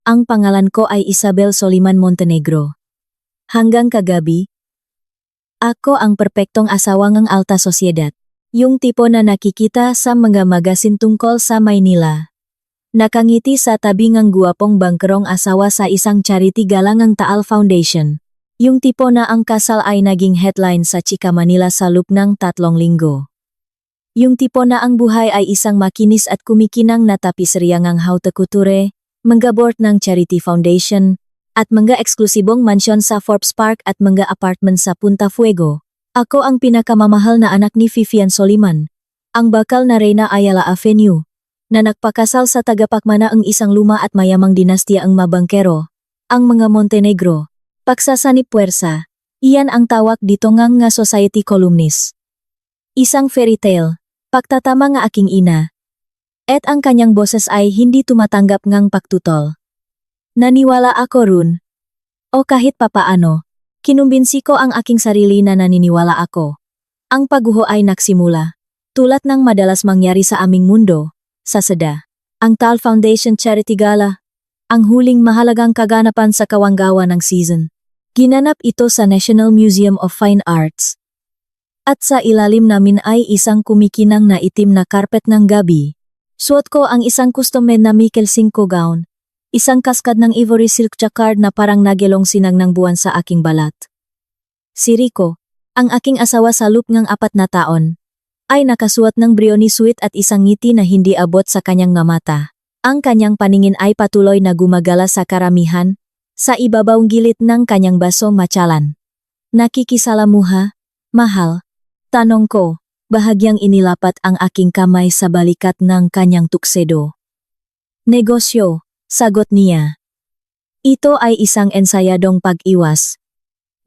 Ang pangalan ko ay Isabel Soliman Montenegro. Hanggang kagabi, ako ang perpektong asawa ng alta sosyedad. Yung tipo na nakikita sa mga magasin tungkol sa Maynila. Nakangiti sa tabi ng guwapong bangkerong asawa sa isang charity galangang Taal Foundation. Yung tipo na ang kasal ay naging headline sa Chika Manila sa loob ng 3 linggo. Yung tipo na ang buhay ay isang makinis at kumikinang na tapiserya ng haute couture, mga board ng charity foundation, at mga eksklusibong mansyon sa Forbes Park at mga apartment sa Punta Fuego. Ako ang pinakamamahal na anak ni Vivian Soliman, ang bakal na Reyna Ayala Avenue, na nagpakasal sa tagapakmana ang isang luma at mayamang dinastya ang mabangkero, ang mga Montenegro. Pagsasani puwersa, iyan ang tawag dito nga society columnist. Isang fairy tale, pagtatama nga aking ina. At ang kanyang boses ay hindi tumatanggap ngang pagtutol. Naniwala ako run. O kahit papaano, kinumbinsi ko ang aking sarili na naniniwala ako. Ang pagguho ay nagsimula, tulad ng madalas mangyari sa aming mundo, sa SEDA, ang Taal Foundation Charity Gala, ang huling mahalagang kaganapan sa Kawanggawa ng season. Ginanap ito sa National Museum of Fine Arts. At sa ilalim namin ay isang kumikinang na itim na carpet ng gabi. Suot ko ang isang custom-made na Mikel 5 gown, isang kaskad ng ivory silk jacquard na parang nagelong sinang ng buwan sa aking balat. Si Rico, ang aking asawa sa loob ng 4 na taon, ay nakasuot ng brioni suit at isang ngiti na hindi abot sa kanyang nga mata. Ang kanyang paningin ay patuloy na gumagala sa karamihan, sa ibabawang gilid ng kanyang baso matyalan. Nakikisalamuha, mahal? Tanong ko, bahagyang inilapat ang aking kamay sa balikat ng kanyang tuksedo. Negosyo, sagot niya. Ito ay isang ensayadong pag-iwas.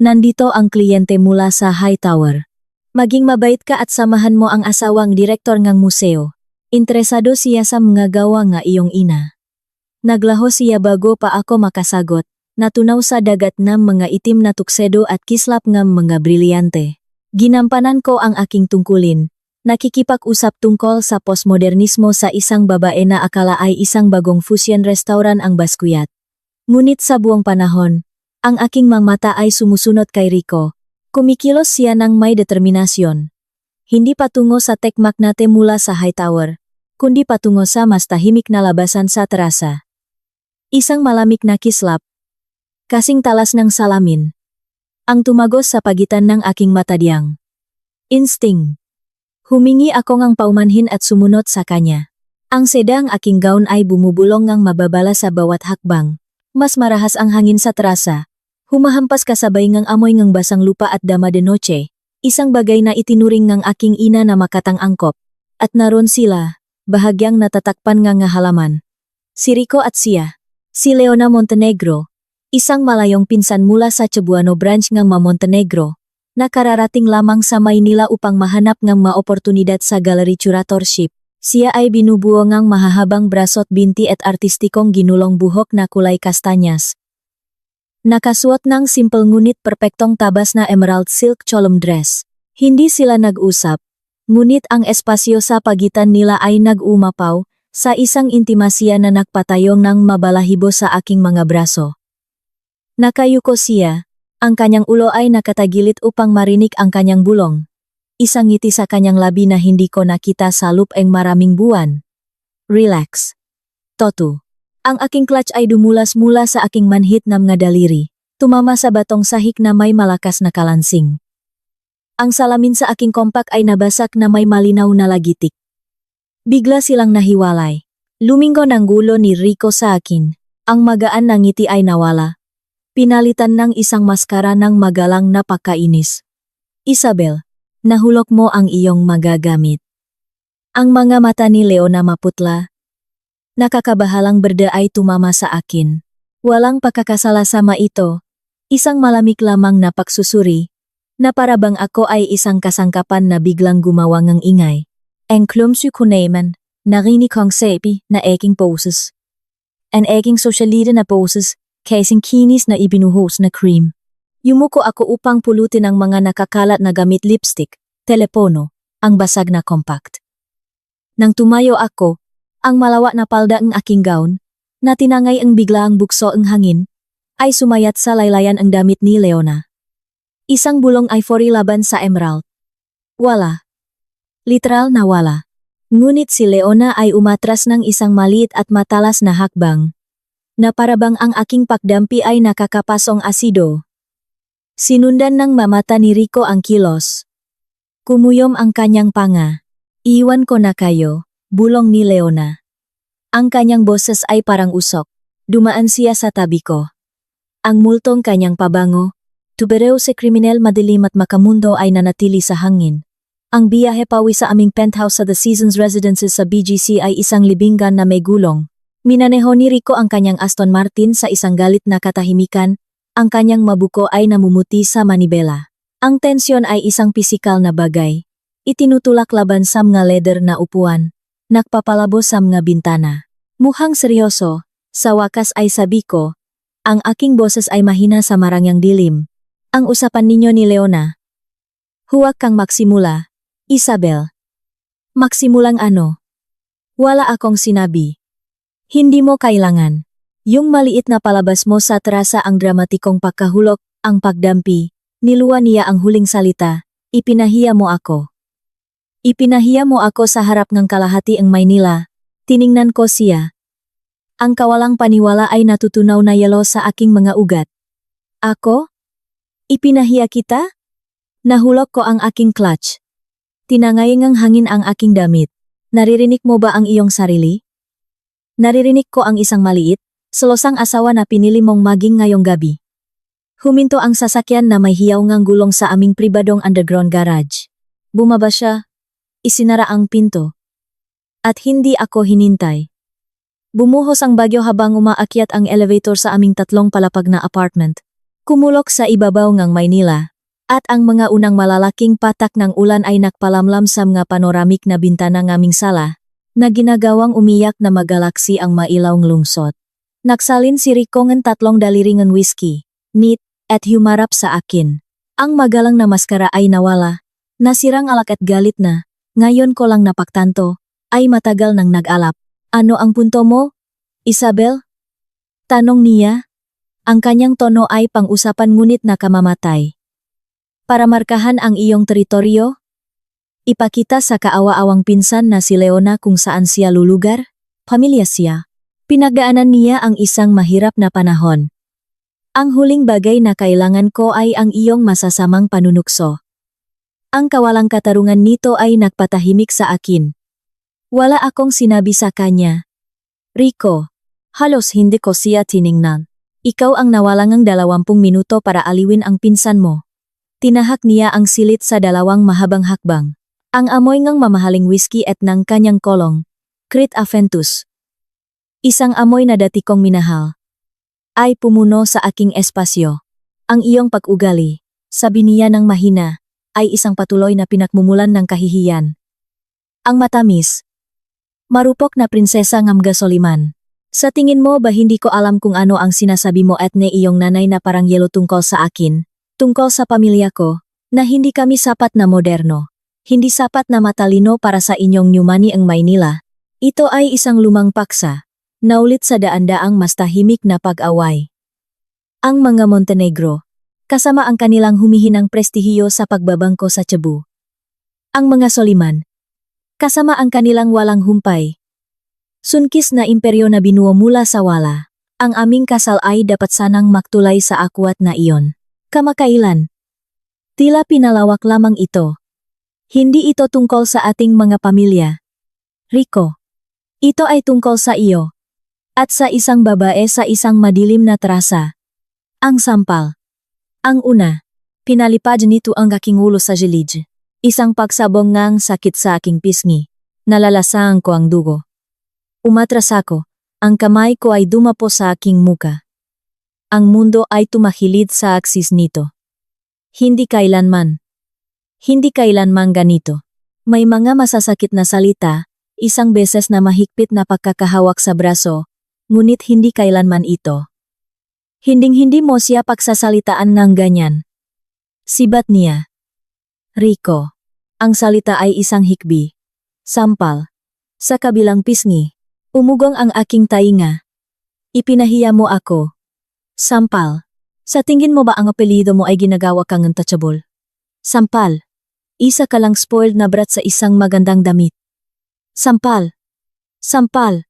Nandito ang kliyente mula sa Hightower. Maging mabait ka at samahan mo ang asawang direktor ng museo. Interesado siya sa mga gawa nga iyong ina. Naglaho siya bago pa ako makasagot, natunaw sa dagat ng mga itim na tuksedo at kislap ng mga brilyante. Ginampanan ko ang aking tungkulin, nakikipag-usap tungkol sa postmodernismo sa isang babae na akala ay isang bagong fusion restaurant ang Baskuyat. Ngunit sa buong panahon, ang aking mga mata ay sumusunod kay Rico. Kumikilos siya ng may determinasyon. Hindi patungo sa tekmaknate mula sa Hightower, kundi patungo sa mas tahimik na labasan sa terasa. Isang malamig na kislap, kasing talas ng salamin, ang tumagos sa pagitan ng aking matadiyang. Instinct. Humingi ako ngang paumanhin at sumunod sa kanya. Ang seda ang aking gown ay bumubulong ngang mababala sa bawat hakbang. Mas marahas ang hangin sa terasa. Humahampas kasabay ngang amoy ngang basang lupa at dama de noche. Isang bagay na itinuring ngang aking ina na makatang angkop. At naroon sila, bahagyang natatakpan ngang halaman. Si Rico at siya. Si Leona Montenegro, isang malayong pinsan mula sa Cebuano branch ng Montenegro, na kararating lamang sa Maynila upang mahanap ng maoportunidad sa gallery curatorship. Siya ay binubuo ng mahahabang brasot binti at artistikong ginulong buhok na kulay kastanyas. Nakasuot ng simple ngunit perpektong tabas na emerald silk cholom dress. Hindi sila nag-usap, ngunit ang espasyo sa pagitan nila ay nag-umapaw sa isang intimasya na nagpatayong ng mabalahibo sa aking mga braso. Nakayuko siya, ang kanyang ulo ay nakatagilid upang marinig ang kanyang bulong. Isang ngiti sa kanyang labi na hindi ko nakita sa loob ng maraming buwan. Relax. Toto. Ang aking clutch ay dumulas mula sa aking manhit na mga daliri, tumama sa batong sahig na may malakas na kalansing. Ang salamin sa aking kompak ay nabasak na may malinaw na lagitik. Bigla silang nahiwalay. Lumingo ng gulo ni Rico sa akin. Ang magaan na ngiti ay nawala. Pinalitan ng isang maskara ng magalang na pagkainis. Isabel, nahulog mo ang iyong magagamit. Ang mga mata ni Leona maputla. Nakakabahalang berde ay tumama sa akin. Walang pagkakasala sama ito. Isang malamig lamang na pagsusuri, na parabang ako ay isang kasangkapan na biglang gumawa ng ingay. En klumsy ko naman, narinig kong sabi na aking poses. An aking sosyalida na poses, kasing kinis na ibinuhos na cream. Yumuko ako upang pulutin ang mga nakakalat na gamit lipstick, telepono, ang basag na compact. Nang tumayo ako, ang malawa na palda ng aking gown, na tinangay ang biglaang bukso ang hangin, ay sumayat sa laylayan ang damit ni Leona. Isang bulong ivory laban sa emerald. Wala. Literal na wala. Ngunit si Leona ay umatras ng isang maliit at matalas na hakbang, na parabang ang aking pagdampi ay nakakapasong asido. Sinundan ng mamata ni Rico ang kilos. Kumuyom ang kanyang panga. Iwan ko na kayo, bulong ni Leona. Ang kanyang boses ay parang usok. Dumaan siya sa tabi ko. Ang multong kanyang pabango, tubereo si kriminal madilim at makamundo ay nanatili sa hangin. Ang biyahe pawi sa aming penthouse sa The Seasons Residences sa BGC ay isang libingan na may gulong. Minaneho ni Rico ang kanyang Aston Martin sa isang galit na katahimikan. Ang kanyang mabuko ay namumuti sa manibela. Ang tensyon ay isang pisikal na bagay. Itinutulak laban sa mga leather na upuan. Nagpapalabo sa mga bintana. Mukhang seryoso, sa wakas ay sabi ko. Ang aking boses ay mahina sa marangyang dilim. Ang usapan ninyo ni Leona. Huwag kang magsimula, Isabel. Magsimulang ano? Wala akong sinabi. Hindi mo kailangan. Yung maliit na palabas mo sa terasa ang dramatikong pagkahulog, ang pagdampi, niluwa niya ang huling salita, ipinahiya mo ako. Ipinahiya mo ako sa harap ng kalahati ang Maynila. Tiningnan ko siya. Ang kawalang paniwala ay natutunaw na yelo sa aking mga ugat. Ako? Ipinahiya kita? Nahulog ko ang aking clutch. Tinangay ng hangin ang aking damit. Naririnig mo ba ang iyong sarili? Naririnig ko ang isang maliit, selosang asawa na pinili mong maging ngayong gabi. Huminto ang sasakyan na may hiyaw ngang gulong sa aming pribadong underground garage. Bumaba siya. Isinara ang pinto. At hindi ako hinintay. Bumuhos ang bagyo habang umaakyat ang elevator sa aming 3 palapag na apartment. Kumulok sa ibabaw ng Maynila. At ang mga unang malalaking patak ng ulan ay nakpalamlam sa mga panoramik na bintana ng aming sala, na ginagawang umiyak na magalaksi ang mailawng lungsod. Naksalin si Rico ng 3 daliri ng whiskey, neat, at humarap sa akin. Ang magalang na maskara ay nawala. Nasirang alak at galit na. Ngayon ko lang napagtanto, ay matagal nang nag-alap. Ano ang punto mo, Isabel? Tanong niya. Ang kanyang tono ay pang-usapan ngunit nakamamatay. Para markahan ang iyong teritoryo? Ipakita sa kaawa-awang pinsan na si Leona kung saan siya lulugar? Pamilya siya. Pinagdaanan niya ang isang mahirap na panahon. Ang huling bagay na kailangan ko ay ang iyong masasamang panunukso. Ang kawalang katarungan nito ay nagpatahimik sa akin. Wala akong sinabi sa kanya. Rico, halos hindi ko siya tiningnan. Ikaw ang nawalang ng 20 minuto para aliwin ang pinsan mo. Tinahak niya ang silit sa 2 mahabang hakbang. Ang amoy ng mamahaling whiskey at ng kanyang kolong, Crit Aventus. Isang amoy na dati kong minahal. Ay pumuno sa aking espasyo. Ang iyong pag-ugali, sabi niya ng mahina, ay isang patuloy na pinakmumulan ng kahihiyan. Ang matamis. Marupok na prinsesa Ngamga Soliman. Sa tingin mo ba hindi ko alam kung ano ang sinasabi mo at ne iyong nanay na parang yelo tungkol sa akin, tungkol sa pamilya ko, na hindi kami sapat na moderno, hindi sapat na matalino para sa inyong New Money ang Maynila. Ito ay isang lumang paksa, naulit sa daan-daang mas tahimik na pag-away. Ang mga Montenegro, kasama ang kanilang humihinang prestihiyo sa pagbabangko sa Cebu. Ang mga Soliman, kasama ang kanilang walang humpay. Sunkis na imperyo na binuo mula sa wala. Ang aming kasal ay dapat sanang magtulay sa akwat na iyon. Kamakailan. Tila pinalawak lamang ito. Hindi ito tungkol sa ating mga pamilya. Rico, ito ay tungkol sa iyo. At sa isang babae sa isang madilim na terasa. Ang sampal. Ang una, pinalipad nito ang aking ulo sa gilid. Isang pagsabong ngang sakit sa aking pisngi. Nalalasaan ko ang dugo. Umatras ako. Ang kamay ko ay dumapo sa aking muka. Ang mundo ay tumahilid sa aksis nito. Hindi kailanman. Hindi kailanman ganito. May mga masasakit na salita, isang beses na mahigpit na pagkakahawak sa braso, ngunit hindi kailanman ito. Hinding-hindi mo siya pagsasalitaan ng ganyan. Sibat niya. Rico. Ang salita ay isang hikbi. Sampal. Sa kabilang pisngi. Umugong ang aking tainga. Ipinahiya mo ako. Sampal. Sa tingin mo ba ang apelyido mo ay ginagawa kang untouchable? Sampal. Isa ka lang spoiled na brat sa isang magandang damit. Sampal. Sampal.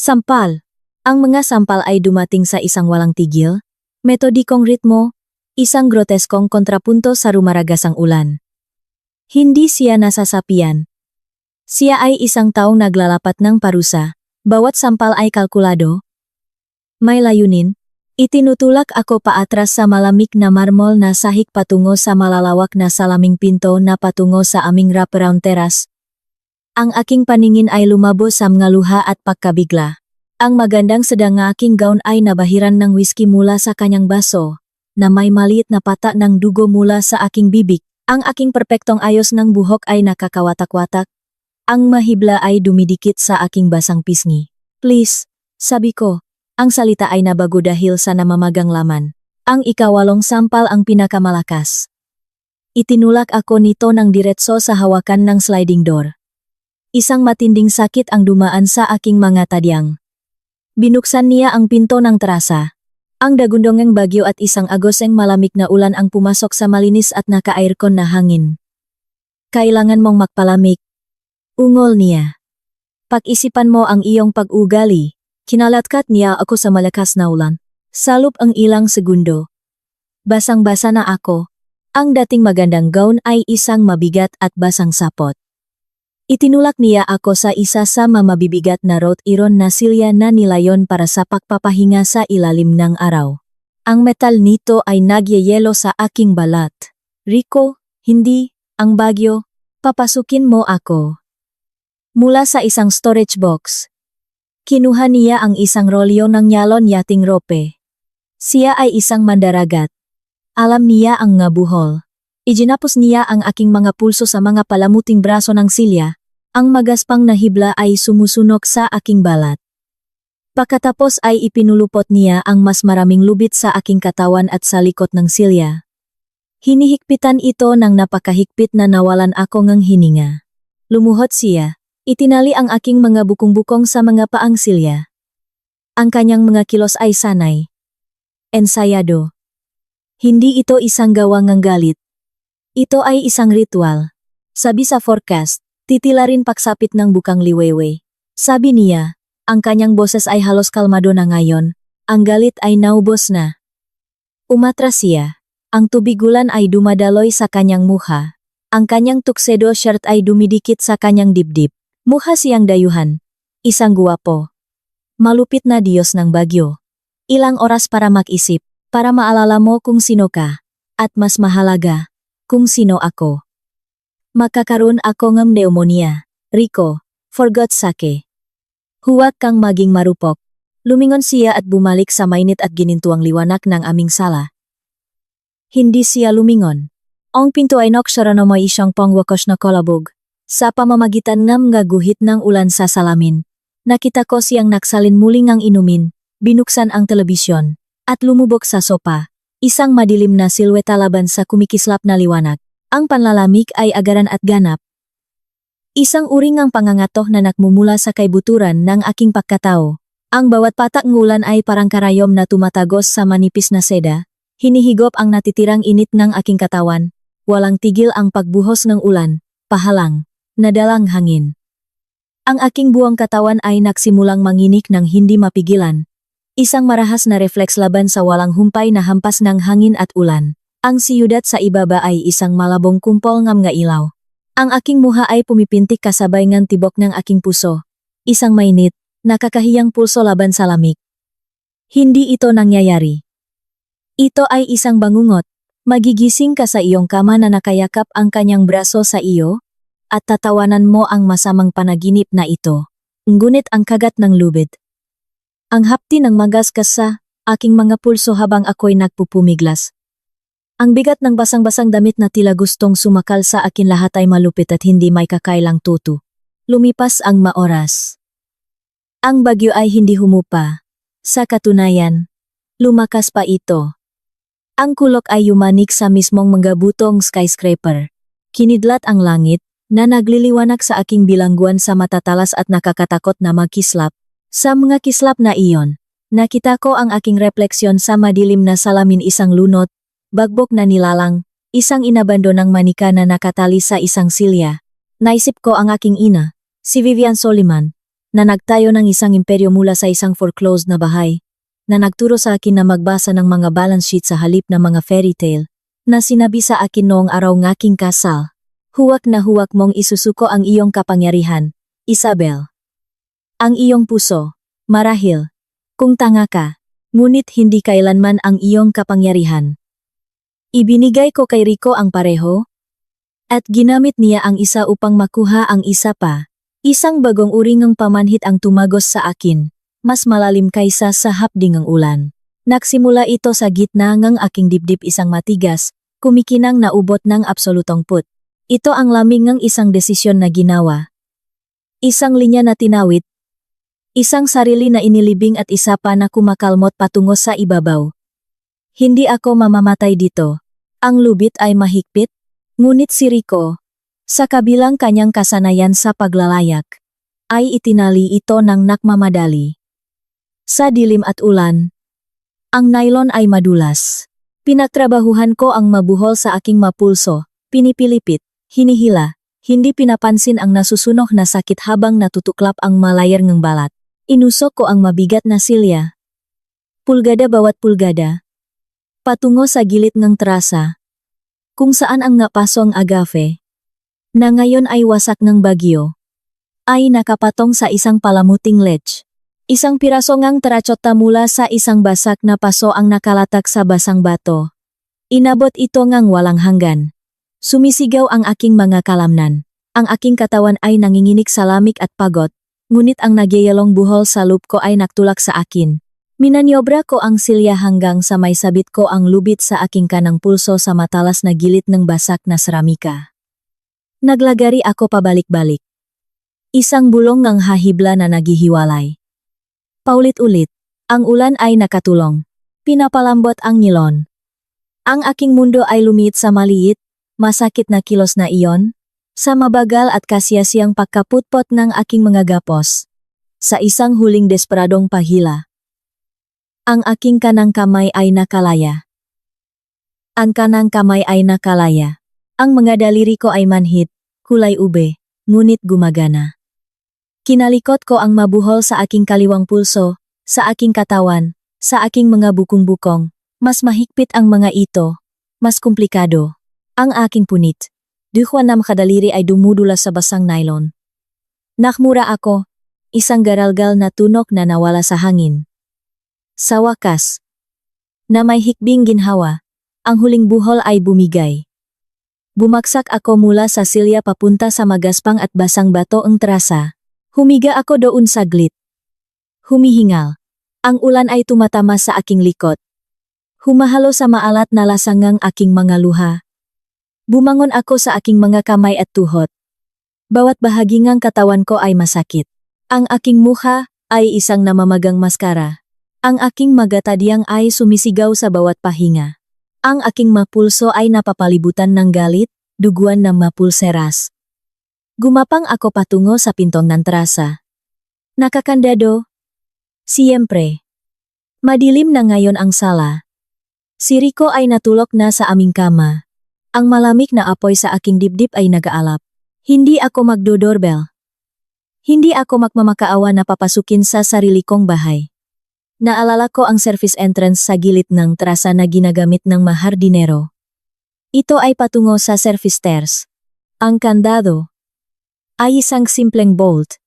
Sampal. Ang mga sampal ay dumating sa isang walang tigil, metodikong ritmo, isang groteskong kontrapunto sa rumaragasang ulan. Hindi siya nasasapian. Siya ay isang taong naglalapat ng parusa, bawat sampal ay kalkulado. May layunin. Itinutulak ako paatras sa malamig na marmol na sahig patungo sa malalawak na salaming pinto na patungo sa aming wraparound terrace. Ang aking paningin ay lumabo sa mga luha at pagkabigla. Ang magandang sedang aking gown ay nabahiran ng whiskey mula sa kanyang baso, na may maliit na pata ng dugo mula sa aking bibig. Ang aking perpektong ayos ng buhok ay nakakawatak-watak. Ang mahibla ay dumidikit sa aking basang pisngi. Please, sabi ko. Ang salita ay nabago dahil sa namamagang laman. Ang ikawalong sampal ang pinakamalakas. Itinulak ako nito ng diretso sa hawakan ng sliding door. Isang matinding sakit ang dumaan sa aking mga tadyang. Binuksan niya ang pinto ng terasa. Ang dagundongang bagyo at isang agoseng malamig na ulan ang pumasok sa malinis at naka-aircon na hangin. Kailangan mong magpalamig. Ungol niya. Pag-isipan mo ang iyong pag-ugali. Kinalatkat niya ako sa malakas na ulan. Salop ang ilang segundo. Basang-basa na ako. Ang dating magandang gown ay isang mabigat at basang sapot. Itinulak niya ako sa isa sa mamabibigat na wrought iron na silya na nilayon para sa pagpapahinga sa ilalim ng araw. Ang metal nito ay nagyayelo sa aking balat. Rico, hindi, ang bagyo, papasukin mo ako. Mula sa isang storage box. Kinuha niya ang isang rolyo ng nyalon yating rope. Siya ay isang mandaragat. Alam niya ang nga buhol. Ijinapos niya ang aking mga pulso sa mga palamuting braso ng silya. Ang magaspang na hibla ay sumusunok sa aking balat. Pagkatapos ay ipinulupot niya ang mas maraming lubid sa aking katawan at sa likod ng silya. Hinihigpitan ito ng napakahigpit na nawalan ako ng hininga. Lumuhod siya. Itinali ang aking mga bukong-bukong sa mga paang silya. Ang kanyang mga kilos ay sanay. Ensayado. Hindi ito isang gawang ng galit. Ito ay isang ritual. Sabi sa forecast, titila rin pagsapit ng bukang liwewe. Sabi niya, ang kanyang boses ay halos kalmado na ngayon, ang galit ay naubos na. Umatras siya. Ang tubig-ulan ay dumadaloy sa kanyang mukha. Ang kanyang tuxedo shirt ay dumidikit sa kanyang dibdib. Mukha siyang dayuhan. Isang guwapo. Malupit na Diyos ng bagyo. Ilang oras para mag-isip, para maalala mo kung sino ka. At mas mahalaga, kung sino ako. Magkakaroon ako ng pneumonia. Rico, for God's sake. Huwag kang maging marupok. Lumingon siya at bumalik sa mainit at ginintuang liwanag ng aming sala. Hindi siya lumingon. Ang pinto ay noksara na may isang pangwakos na kalabog. Sa pamamagitan ng mga guhit ng ulan sa salamin, nakita ko siyang naksalin muling ang inumin, binuksan ang telebisyon, at lumubog sa sopa, isang madilim na silweta laban sa kumikislap na liwanag. Ang panlalamig ay agaran at ganap. Isang uring ang pangangatoh na nakmumula sa kaibuturan ng aking pagkatao. Ang bawat patak ng ulan ay parang karayom na tumatagos sa manipis na seda, hinihigop ang natitirang init ng aking katawan, walang tigil ang pagbuhos ng ulan, pahalang. Nadalang hangin. Ang aking buong katawan ay nagsimulang manginik ng hindi mapigilan. Isang marahas na reflex laban sa walang humpay na hampas ng hangin at ulan. Ang siyudad sa ibaba ay isang malabong kumpol ng mga ilaw. Ang aking muha ay pumipintik kasabay ng tibok ng aking puso. Isang mainit, nakakahiyang pulso laban sa lamig. Hindi ito nangyayari. Ito ay isang bangungot. Magigising ka sa iyong kama na nakayakap ang kanyang braso sa iyo, at tatawanan mo ang masamang panaginip na ito. Ngunit ang kagat ng lubid. Ang hapti ng magasgas sa aking mga pulso habang ako'y nagpupumiglas. Ang bigat ng basang-basang damit na tila gustong sumakal sa akin lahat ay malupit at hindi may kakailang tutu. Lumipas ang maoras. Ang bagyo ay hindi humupa. Sa katunayan, lumakas pa ito. Ang kulok ay yumanik sa mismong mga butong skyscraper. Kinidlat ang langit, na nagliliwanag sa aking bilangguan sa matatalas at nakakatakot na magkislap. Sa mga kislap na iyon, Nakita ko ang aking refleksyon sa madilim na salamin, isang lunot, bagbok na nilalang, isang inabandonang manika na nakatali sa isang silya. Naisip ko ang aking ina, si Vivian Soliman, na nagtayo ng isang imperyo mula sa isang foreclosed na bahay, na nagturo sa akin na magbasa ng mga balance sheet sa halip ng mga fairy tale, na sinabi sa akin noong araw ng aking kasal. Huwag na huwag mong isusuko ang iyong kapangyarihan, Isabel. Ang iyong puso, marahil, kung tanga ka, ngunit hindi kailanman ang iyong kapangyarihan. Ibinigay ko kay Rico ang pareho, at ginamit niya ang isa upang makuha ang isa pa. Isang bagong uri ng pamanhit ang tumagos sa akin, mas malalim kaysa sa hapding ng ulan. Nagsimula ito sa gitna ng aking dibdib, isang matigas, kumikinang na ubot ng absolutong put. Ito ang lamig ng isang desisyon na ginawa. Isang linya na tinawid. Isang sarili na inilibing at isa pa na kumakalmot patungo sa ibabaw. Hindi ako mamamatay dito. Ang lubid ay mahigpit, ngunit si Rico, sa kabilang kanyang kasanayan sa paglalayak, ay itinali ito ng nakmamadali. Sa dilim at ulan, ang nylon ay madulas. Pinagtrabahuhan ko ang mabuhol sa aking mapulso, pinipilipit, hinihila, hindi pinapansin ang nasusunog na sakit habang natutuklap ang malayar ng balat. Inusok ko ang mabigat na silya. Pulgada bawat pulgada. Patungo sa gilid ng trasa, kung saan ang napasong agafe, na ngayon ay wasak ng bagyo, ay nakapatong sa isang palamuting ledge. Isang piraso ngang terachota mula sa isang basak na paso ang nakalatak sa basang bato. Inabot ito ngang walang hanggan. Sumisigaw ang aking mga kalamnan. Ang aking katawan ay nanginginig sa lamig at pagod, ngunit ang nagyayalong buhol sa loop ko ay naktulak sa akin. Minanyobra ko ang silya hanggang sa may sabit ko ang lubid sa aking kanang pulso sa matalas na gilid ng basak na seramika. Naglagari ako pabalik-balik. Isang bulong ng hahibla na naghihiwalay. Paulit-ulit, ang ulan ay nakatulong. Pinapalambot ang nilon. Ang aking mundo ay lumiit sa maliit, masakit na kilos na iyon, sa mabagal at kasiyasiyang pagkaputpot ng aking mga gapos. Sa isang huling desperadong pahila, ang aking kanang kamay ay nakalaya. Ang kanang kamay ay nakalaya. Ang mga daliri ko ay manhid, kulay ube, ngunit gumagana. Kinalikot ko ang mabuhol sa aking kaliwang pulso, sa aking katawan, sa aking mga bukong-bukong. Mas mahigpit ang mga ito, mas komplikado. Ang aking punit, 26 kadaliri ay dumudulas sa basang nylon. Nakmura ako, isang garalgal na tunok na nawala sa hangin. Sa wakas, na may hikbing ginhawa, ang huling buhol ay bumigay. Bumaksak ako mula sa silya papunta sa magaspang at basang bato ang trasa. Humiga ako doon saglit. Humihingal. Ang ulan ay tumatama sa aking likod. Humahalo sa maalat na lasangang aking mga luha. Bumangon ako sa aking mga kamay at tuhod. Bawat bahagi ng katawan ko ay masakit. Ang aking mukha ay isang namamagang maskara. Ang aking magatadyang ay sumisigaw sa bawat pahinga. Ang aking mapulso ay napapalibutan ng galit, duguan ng mapulseras. Gumapang ako patungo sa pintong ng trasa. Nakakandado. Siyempre. Madilim na ngayon ang sala. Si Rico ay natulog na sa aming kama. Ang malamig na apoy sa aking dibdib ay nag-aalap. Hindi ako magdodoorbell. Hindi ako magmamakaawa na papasukin sa sarili kong bahay. Naalala ko ang service entrance sa gilid ng trasa na ginagamit ng mahardinero. Ito ay patungo sa service stairs. Ang kandado ay isang simpleng bolt.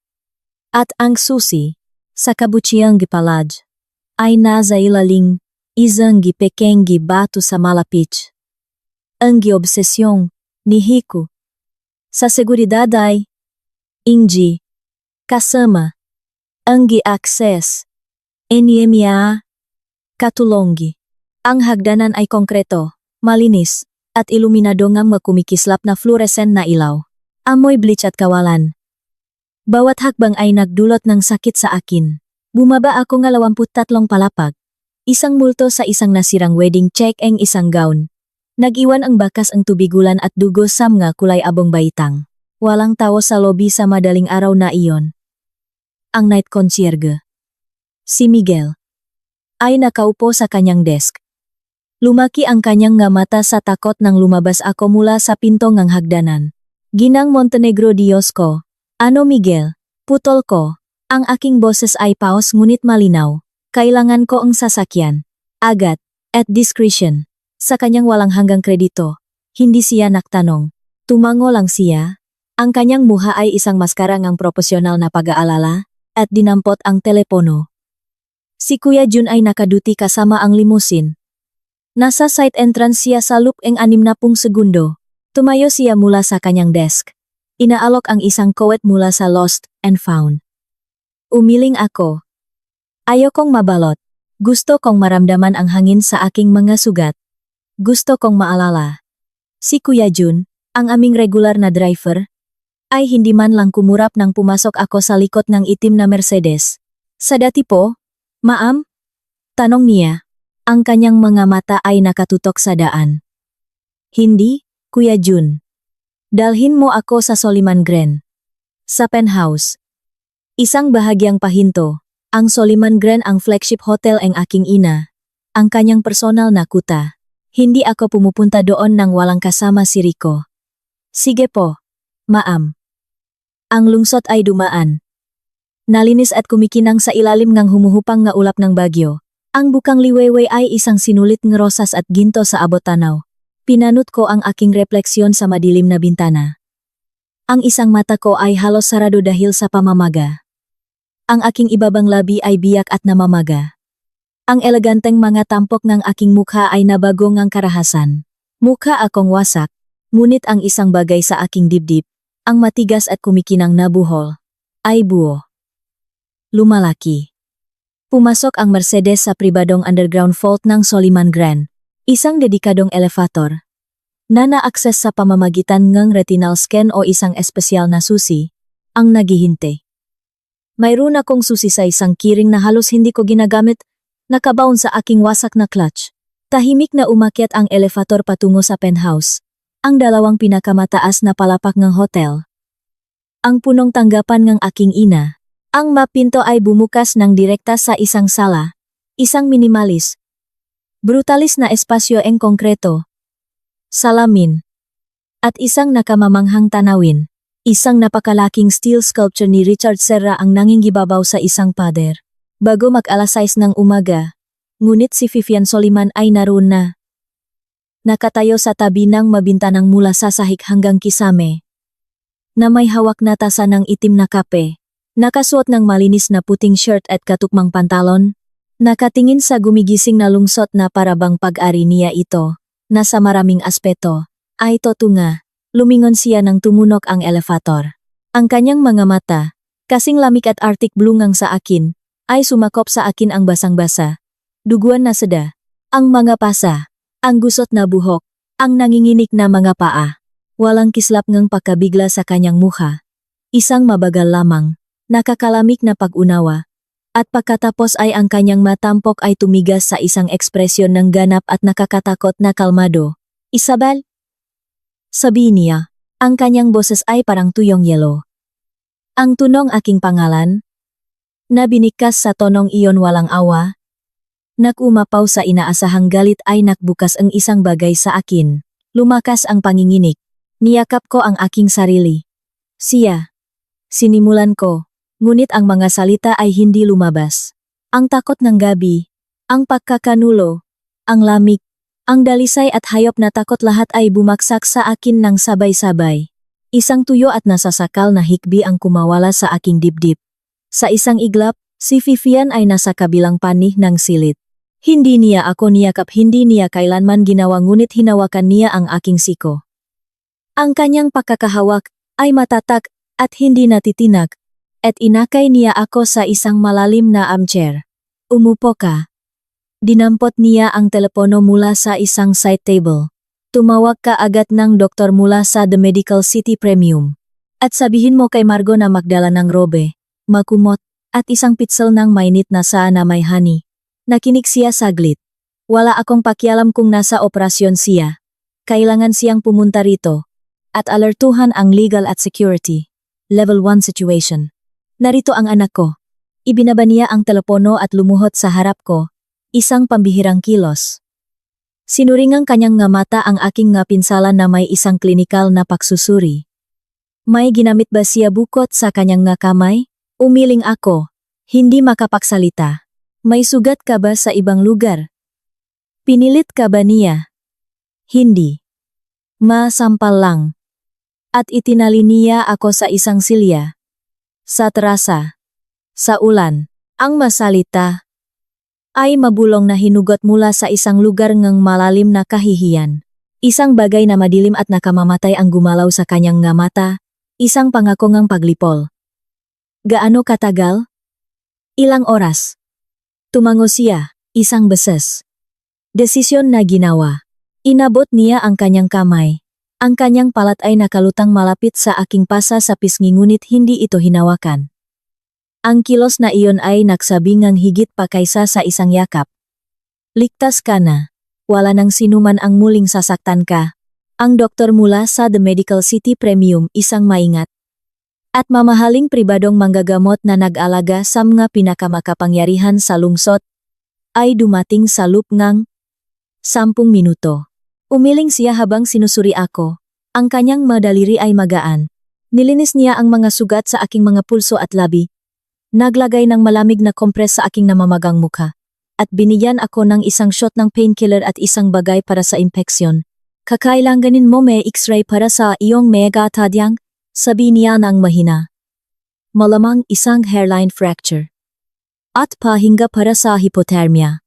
At ang susi, sa kabutsiyang gipalad, ay nasa ilaling isang gipekeng gibato sa malapit. Ang giobsesyong ni Hiko sa seguridad ay ingji kasama ang gi-access enyemia katulonggi. Ang hagdanan ay konkreto, malinis, at iluminado ngang makumikislap na fluorescent na ilaw. Amoy bleach at kawalan. Bawat hakbang ay nagdulot ng sakit sa akin. Bumaba ako ng 23 palapag. Isang multo sa isang nasirang wedding check ang isang gown. Nag-iwan ang bakas ang tubigulan at dugo sa mga kulay abong baitang. Walang tao sa lobby sa madaling araw na iyon. Ang night concierge. Si Miguel. ay nakaupo sa kanyang desk. Lumaki ang kanyang nga mata sa takot nang lumabas ako mula sa pinto ngang hagdanan. Ginang Montenegro, Diyos ko. Ano Miguel? Putol ko. Ang aking boses ay paos ngunit malinaw. Kailangan ko ang sasakyan. Agad, at discretion. Sa kanyang walang hanggang kredito. Hindi siya nagtanong. Tumango lang siya. Ang kanyang muha ay isang maskara ngang propesyonal na pag-aalala, at dinampot ang telepono. Si Kuya Jun ay nakaduti kasama ang limusin. Nasa side entrance siya sa loop ng 60 segundo. Tumayo siya mula sa kanyang desk. Inaalok ang isang kowet mula sa Lost and Found. Umiling ako. Ayokong mabalot. Gusto kong maramdaman ang hangin sa aking mga sugat. Gusto kong maalala. Si Kuya Jun, ang aming regular na driver, ay hindi man lang kumurap nang pumasok ako sa likod ng itim na Mercedes. Sa dati po, Ma'am? Tanong niya. Ang kanyang mga mata ay nakatutok sa daan. Hindi, Kuya Jun. Dalhin mo ako sa Soliman Gren. Sa penthouse. Isang bahagyang pahinto. Ang Soliman Gren ang flagship hotel ng aking ina. Ang kanyang personal na kuta. Hindi ako pumupunta doon nang walang kasama si Rico. Sige po, Ma'am. Ang lungsod ay dumaan. Nalinis at kumikinang sa ilalim ng humuhupang nga ulap ng bagyo. Ang bukang liwewe ay isang sinulit ng rosas at ginto sa abot tanaw. Pinanot ko ang aking refleksyon sa madilim na bintana. Ang isang mata ko ay halos sarado dahil sa pamamaga. Ang aking ibabang labi ay biyak at namamaga. Ang eleganteng mga tampok ng aking mukha ay nabago ngang karahasan. Mukha akong wasak, ngunit ang isang bagay sa aking dibdib, ang matigas at kumikinang na buhol, ay buo. Lumalaki. Pumasok ang Mercedes sa pribadong underground vault ng Soliman Gren, isang dedikadong elevator na na-access sa pamamagitan ng retinal scan o isang espesyal na susi, ang naghihinte. Mayroon akong susi sa isang kiring na halos hindi ko ginagamit, nakabaon sa aking wasak na clutch. Tahimik na umakyat ang elevator patungo sa penthouse, ang dalawang pinakamataas na palapak ng hotel. Ang punong tanggapan ng aking ina. Ang mapinto ay bumukas ng direkta sa isang sala, isang minimalis, brutalis na espasyo ng konkreto, salamin, at isang nakamamanghang tanawin. Isang napakalaking steel sculpture ni Richard Serra ang nangingibabaw sa isang pader. Bago mag-alas 6 ng umaga, ngunit si Vivian Soliman ay naroon na. Nakatayo sa tabi ng mabintanang mula sa sahig hanggang kisame, na may hawak na tasa ng itim na kape. Nakasuot ng malinis na puting shirt at katukmang pantalon, nakatingin sa gumigising na lungsod na parabang pag-ari niya ito, na sa maraming aspeto, ay totunga, lumingon siya nang tumunok ang elevator. Ang kanyang mga mata, kasing lamig at arctic blue ngang sa akin, ay sumakop sa akin ang basang-basa. Duguan na seda, ang mga pasa, ang gusot na buhok, ang nanginginig na mga paa. Walang kislap ngang pagkabigla sa kanyang mukha. Isang mabagal lamang. Nakakalamig na pag-unawa, at pagkatapos ay ang kanyang matampok ay tumigas sa isang ekspresyon ng ganap at nakakatakot na kalmado. Isabel? Sabi niya, ang kanyang boses ay parang tuyong yelo. Ang tunong aking pangalan? Na binikas sa tonong iyon walang awa. Nakumapaw sa inaasahang galit ay nakbukas ang isang bagay sa akin. Lumakas ang panginginig. Niyakap ko ang aking sarili. Siya. Sinimulan ko. Ngunit ang mga salita ay hindi lumabas. Ang takot ng gabi, ang pagkakanulo, ang lamig, ang dalisay at hayop na takot lahat ay bumaksak sa akin ng sabay-sabay. Isang tuyo at nasasakal na hikbi ang kumawala sa aking dibdib. Sa isang iglap, si Vivian ay nasa kabilang panig ng silid. Hindi niya ako niyakap, hindi niya kailanman ginawa ngunit hinawakan niya ang aking siko. Ang kanyang pagkakahawak ay matatak at hindi natitinag. At inakay niya ako sa isang malalim na armchair. Umupo ka. Dinampot niya ang telepono mula sa isang side table. Tumawag ka agad ng doktor mula sa The Medical City Premium. At sabihin mo kay Margo na magdala ng robe, makumot, at isang pitzel ng mainit na saa na may honey. Nakinig siya saglit. Wala akong pakialam kung nasa operasyon siya. Kailangan siyang pumunta rito. At alertuhan ang legal at security. Level 1 situation. Narito ang anak ko. Ibinaba niya ang telepono at lumuhod sa harap ko. isang pambihirang kilos. Sinuringang kanyang nga mata ang aking nga pinsala na may isang klinikal na pagsusuri. May ginamit ba siya bukod sa kanyang nga kamay? Umiling ako, hindi makapagsalita. May sugat ka ba sa ibang lugar? Pinilit ka ba niya? Hindi. Masampal lang. At itinali niya ako sa isang silya. Sa terasa. Sa ulan. Ang masalita ay mabulong na hinugot mula sa isang lugar ngang malalim na kahihiyan. Isang bagay na madilim at nakamamatay ang gumalaw sa kanyang nga mata, isang pangako ngang paglipol. Gaano katagal? Ilang oras? Tumango siya, isang beses. Desisyon na ginawa. Inabot niya ang kanyang kamay. Ang kanyang palat ay nakalutang malapit sa aking pasa sa pisngi ngunit hindi ito hinawakan. Ang kilos na iyon ay nagsabingang higit pa kaysa sa isang yakap. Ligtas ka na. Wala nang sinuman ang muling sasaktan ka. Ang doktor mula sa The Medical City Premium, isang maingat at mamahaling pribadong manggagamot na nag-alaga sa mga pinakamakapangyarihan sa lungsod, ay dumating sa loop ngang 10 minuto. Umiling siya habang sinusuri ako. Ang kanyang madaliri ay magaan. Nilinis niya ang mga sugat sa aking mga pulso at labi. Naglagay ng malamig na kompres sa aking namamagang mukha. At binigyan ako ng isang shot ng painkiller at isang bagay para sa impeksyon. Kakailanganin mo may x-ray para sa iyong megatadyang, sabi niya ng mahina. Malamang isang hairline fracture. At pahinga para sa hypothermia.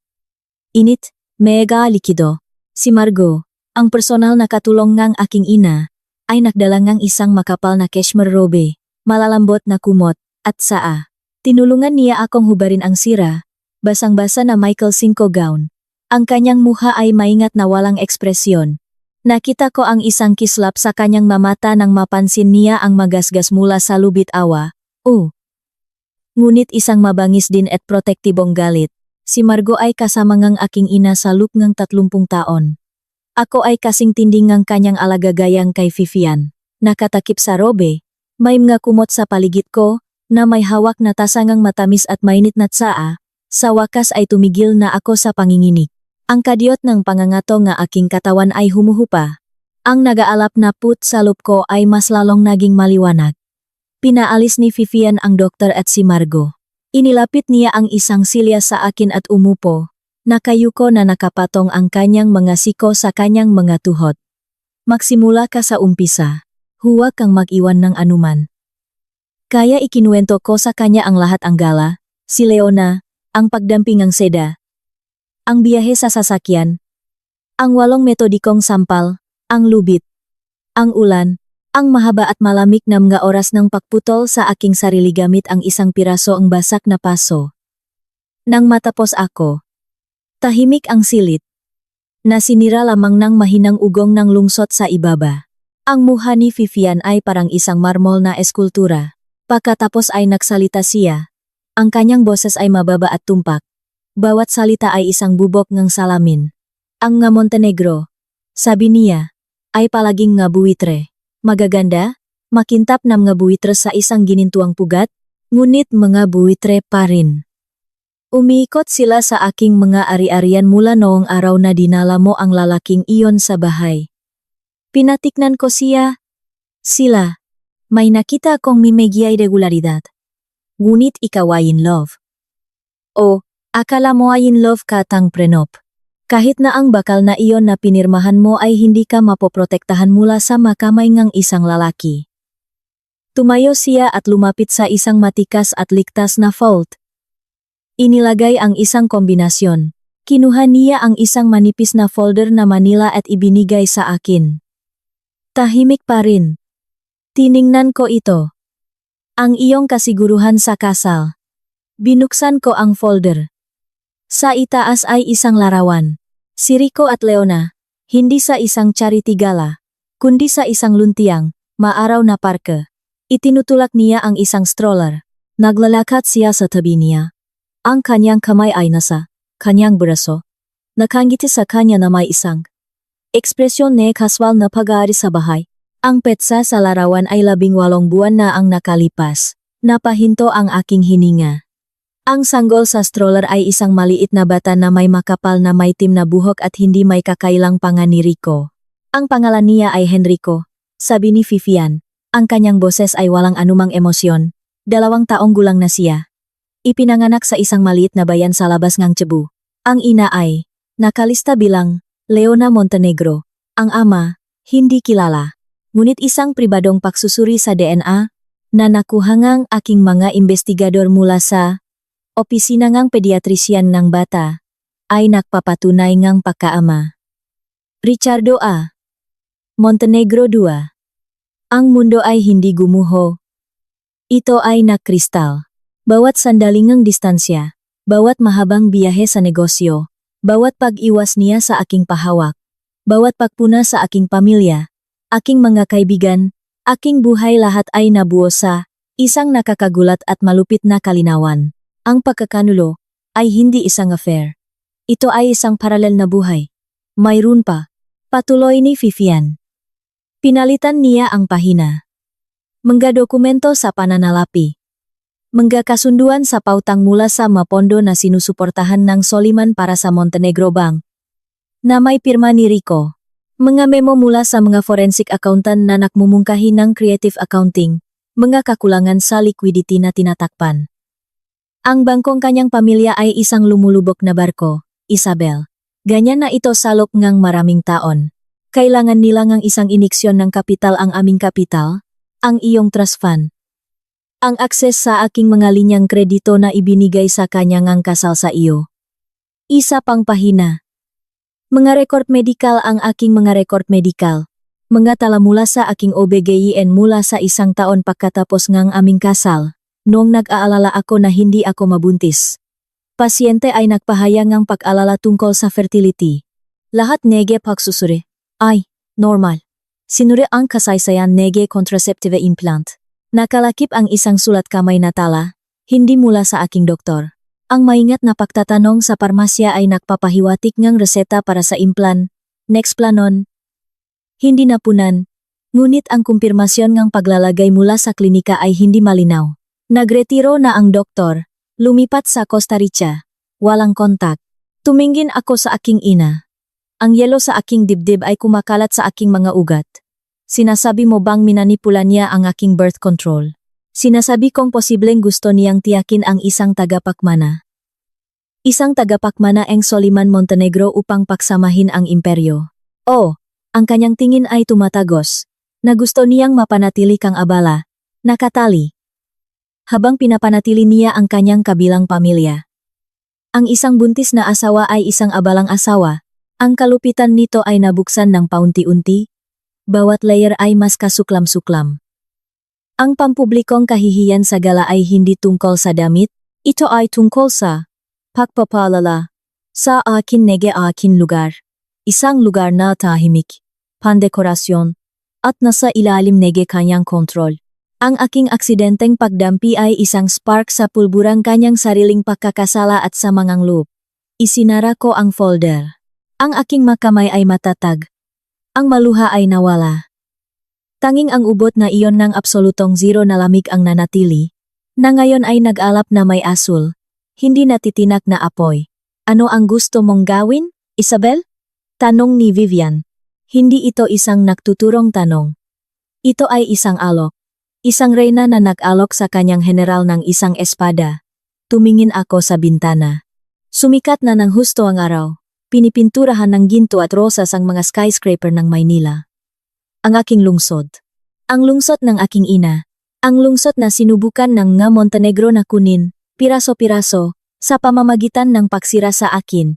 Init, mega likido. Si Margo, ang personal na katulong ng aking ina, ay nagdala ng isang makapal na cashmere robe, malalambot na kumot, at saa. Tinulungan niya akong hubarin ang sira, basang-basa na Michael Cinco gown. Ang kanyang muha ay maingat na walang ekspresyon. Nakita ko ang isang kislap sa kanyang mamata nang mapansin niya ang magasgas mula sa lubit awa. Ngunit isang mabangis din at protektibong galit. Si Margo ay kasama ngang aking ina sa loop ngang 30 taon. Ako ay kasing tinding ngang kanyang alagagayang kay Vivian. Nakatakip sa robe, may mga kumot sa paligid ko, na may hawak na tasangang matamis at mainit na tsaa, sa wakas ay tumigil na ako sa panginginig. Ang kadyot ng pangangato nga aking katawan ay humuhupa. Ang nagaalap na put sa loob ko ay mas lalong naging maliwanag. Pinaalis ni Vivian ang doktor at si Margo. Inilapit niya ang isang silya sa akin at umupo. Nakayuko na nakapatong ang kanyang mga siko sa kanyang mga tuhod. Magsimula ka sa umpisa. Huwag kang mag-iwan ng anuman. Kaya ikinuwento ko sa kanya ang lahat ang gala, si Leona, ang pagdampingang seda, ang biyahe sa sasakyan, ang 8 metodikong sampal, ang lubit, ang ulan, ang mahaba at malamig na mga oras ng pagputol sa aking sarili gamit ang isang piraso ang basak na paso. Nang matapos ako, tahimik ang silid, na sinira lamang ng mahinang ugong ng lungsot sa ibaba. Ang muha ni Vivian ay parang isang marmol na eskultura. Pagkatapos ay nagsalita siya. Ang kanyang boses ay mababa at tumpak. Bawat salita ay isang bubok ng salamin. Ang nga Montenegro, sabi niya, ay palaging nga buwitre. Magaganda, makintap na mga buwitre sa isang ginintuang pugat, ngunit mga buwitre pa rin. Umiikot sila sa aking mga ari-arian mula noong araw na dinala mo ang lalaking iyon sa bahay. Pinatiknan ko siya. Sila. May nakita akong mimegyay regularidad. Ngunit ikaw ay in love. O, akala mo ay in love ka tang prenop. Kahit na ang bakal na iyon na pinirmahan mo ay hindi ka mapoprotektahan mula sa makamay ngang isang lalaki. Tumayo siya at lumapit sa isang matikas at ligtas na vault. Inilagay ang isang kombinasyon. Kinuha niya ang isang manipis na folder na Manila at ibinigay sa akin. Tahimik pa rin. Tiningnan ko ito. Ang iyong kasiguruhan sa kasal. Binuksan ko ang folder. Sa itaas ay isang larawan. Si Rico at Leona, hindi sa isang charity gala, kundi sa isang luntiang, maaraw na parke. Itinutulak niya ang isang stroller. Naglalakad siya sa tabi niya. Ang kanyang kamay ay nasa kanyang braso. Nakangiti sa kanya na may isang ekspresyon na kaswal na pag-aari sa bahay. Ang petsa sa larawan ay 18 buwan na ang nakalipas. Napahinto ang aking hininga. Ang sanggol sa stroller ay isang maliit na bata na may makapal na maitim na buhok at hindi may kakailang panga ni Rico. Ang pangalan niya ay Henrico, sabi ni Vivian. Ang kanyang boses ay walang anumang emosyon. 2 taong gulang na siya. Ipinanganak sa isang maliit na bayan sa labas ng Cebu. Ang ina ay nakalista bilang Leona Montenegro. Ang ama, hindi kilala. Ngunit isang pribadong pagsusuri sa DNA na nakuha ngang aking mga investigador mula sa opisina ngang pediatrisyan ng bata ay nagpapatunay ngang pagkaama. Richardo A. Montenegro 2. Ang mundo ay hindi gumuho. Ito ay nakristal. Bawat sandaling ngang distansya, bawat mahabang biyahe sa negosyo, bawat pag-iwas niya sa aking pahawak, bawat pagpuna sa aking pamilya, aking mga kaibigan, aking buhay lahat ay nabuo sa isang nakakagulat at malupit na kalinawan. Ang pagkakanulo ay hindi isang affair. Ito ay isang paralel na buhay. Mayroon pa. Patuloy ni Vivian. Pinalitan niya ang pahina. Mga dokumento sa pananalapi. Mga kasunduan sa pautang mula sa Mapondo na sinusuportahan ng Soliman para sa Montenegro Bank. Na may pirma ni Rico. Mga memo mula sa mga forensic accountant na nakmumungkahi ng creative accounting. Mga kakulangan sa liquidity na tinatakpan. Ang bangkong kanyang pamilya ay isang lumulubok na barko, Isabel. Ganyan na ito salok ngang maraming taon. Kailangan nila ngang isang iniksyon ng kapital ang aming kapital, ang iyong trust fund. Ang akses sa aking mga linyang kredito na ibinigay sa kanya ngang kasal sa iyo. Isa pang pahina. Mga record medical ang aking mga record medical. Mga tala mula sa aking OBGYN mula sa 1 taon pagkatapos ngang aming kasal. Noong nag-aalala ako na hindi ako mabuntis. Pasyente ay nagpahayag ng pag-alala tungkol sa fertility. Lahat nege pagsusuri. Ay, normal. Sinuri ang kasaysayan nege contraceptive implant. Nakalakip ang isang sulat kamay na tala, hindi mula sa aking doktor. Ang maingat na pagtatanong sa parmasya ay nagpapahiwatik ng reseta para sa implant. Next planon. Hindi napunan. Ngunit ang kumpirmasyon ng paglalagay mula sa klinika ay hindi malinaw. Nagretiro na ang doktor, lumipat sa Costa Rica, walang kontak. Tumingin ako sa aking ina. Ang yelo sa aking dibdib ay kumakalat sa aking mga ugat. Sinasabi mo bang minanipula niya ang aking birth control? Sinasabi kong posibleng gusto niyang tiyakin ang isang tagapakmana. Isang tagapakmana ang Soliman Montenegro upang paksamahin ang imperyo. Oh, ang kanyang tingin ay tumatagos, na gusto niyang mapanatili kang abala, nakatali. Habang pinapanatili niya ang kanyang kabilang pamilya. Ang isang buntis na asawa ay isang abalang asawa. Ang kalupitan nito ay nabuksan ng paunti-unti. Bawat layer ay mas kasuklam-suklam. Ang pampublikong kahihiyan sa gala ay hindi tungkol sa damit, ito ay tungkol sa pagpapalala sa akin nege akin lugar. Isang lugar na tahimik, pandekorasyon, at nasa ilalim nege kanyang kontrol. Ang aking aksidenteng pagdampi ay isang spark sa pulburang kanyang sariling pagkakasala at sa mangang loob. Isinara ko ang folder. Ang aking makamay ay matatag. Ang maluha ay nawala. Tanging ang ubot na iyon ng absolutong zero na lamig ang nanatili, na ngayon ay nag-alap na may asul, hindi natitinak na apoy. Ano ang gusto mong gawin, Isabel? Tanong ni Vivian. Hindi ito isang nagtuturong tanong. Ito ay isang alok. Isang reyna na nag-alok sa kanyang general ng isang espada. Tumingin ako sa bintana. Sumikat na ng husto ang araw. Pinipinturahan ng ginto at rosas ang mga skyscraper ng Maynila. Ang aking lungsod. Ang lungsod ng aking ina. Ang lungsod na sinubukan ng nga Montenegro na kunin, piraso-piraso, sa pamamagitan ng pagsira sa akin.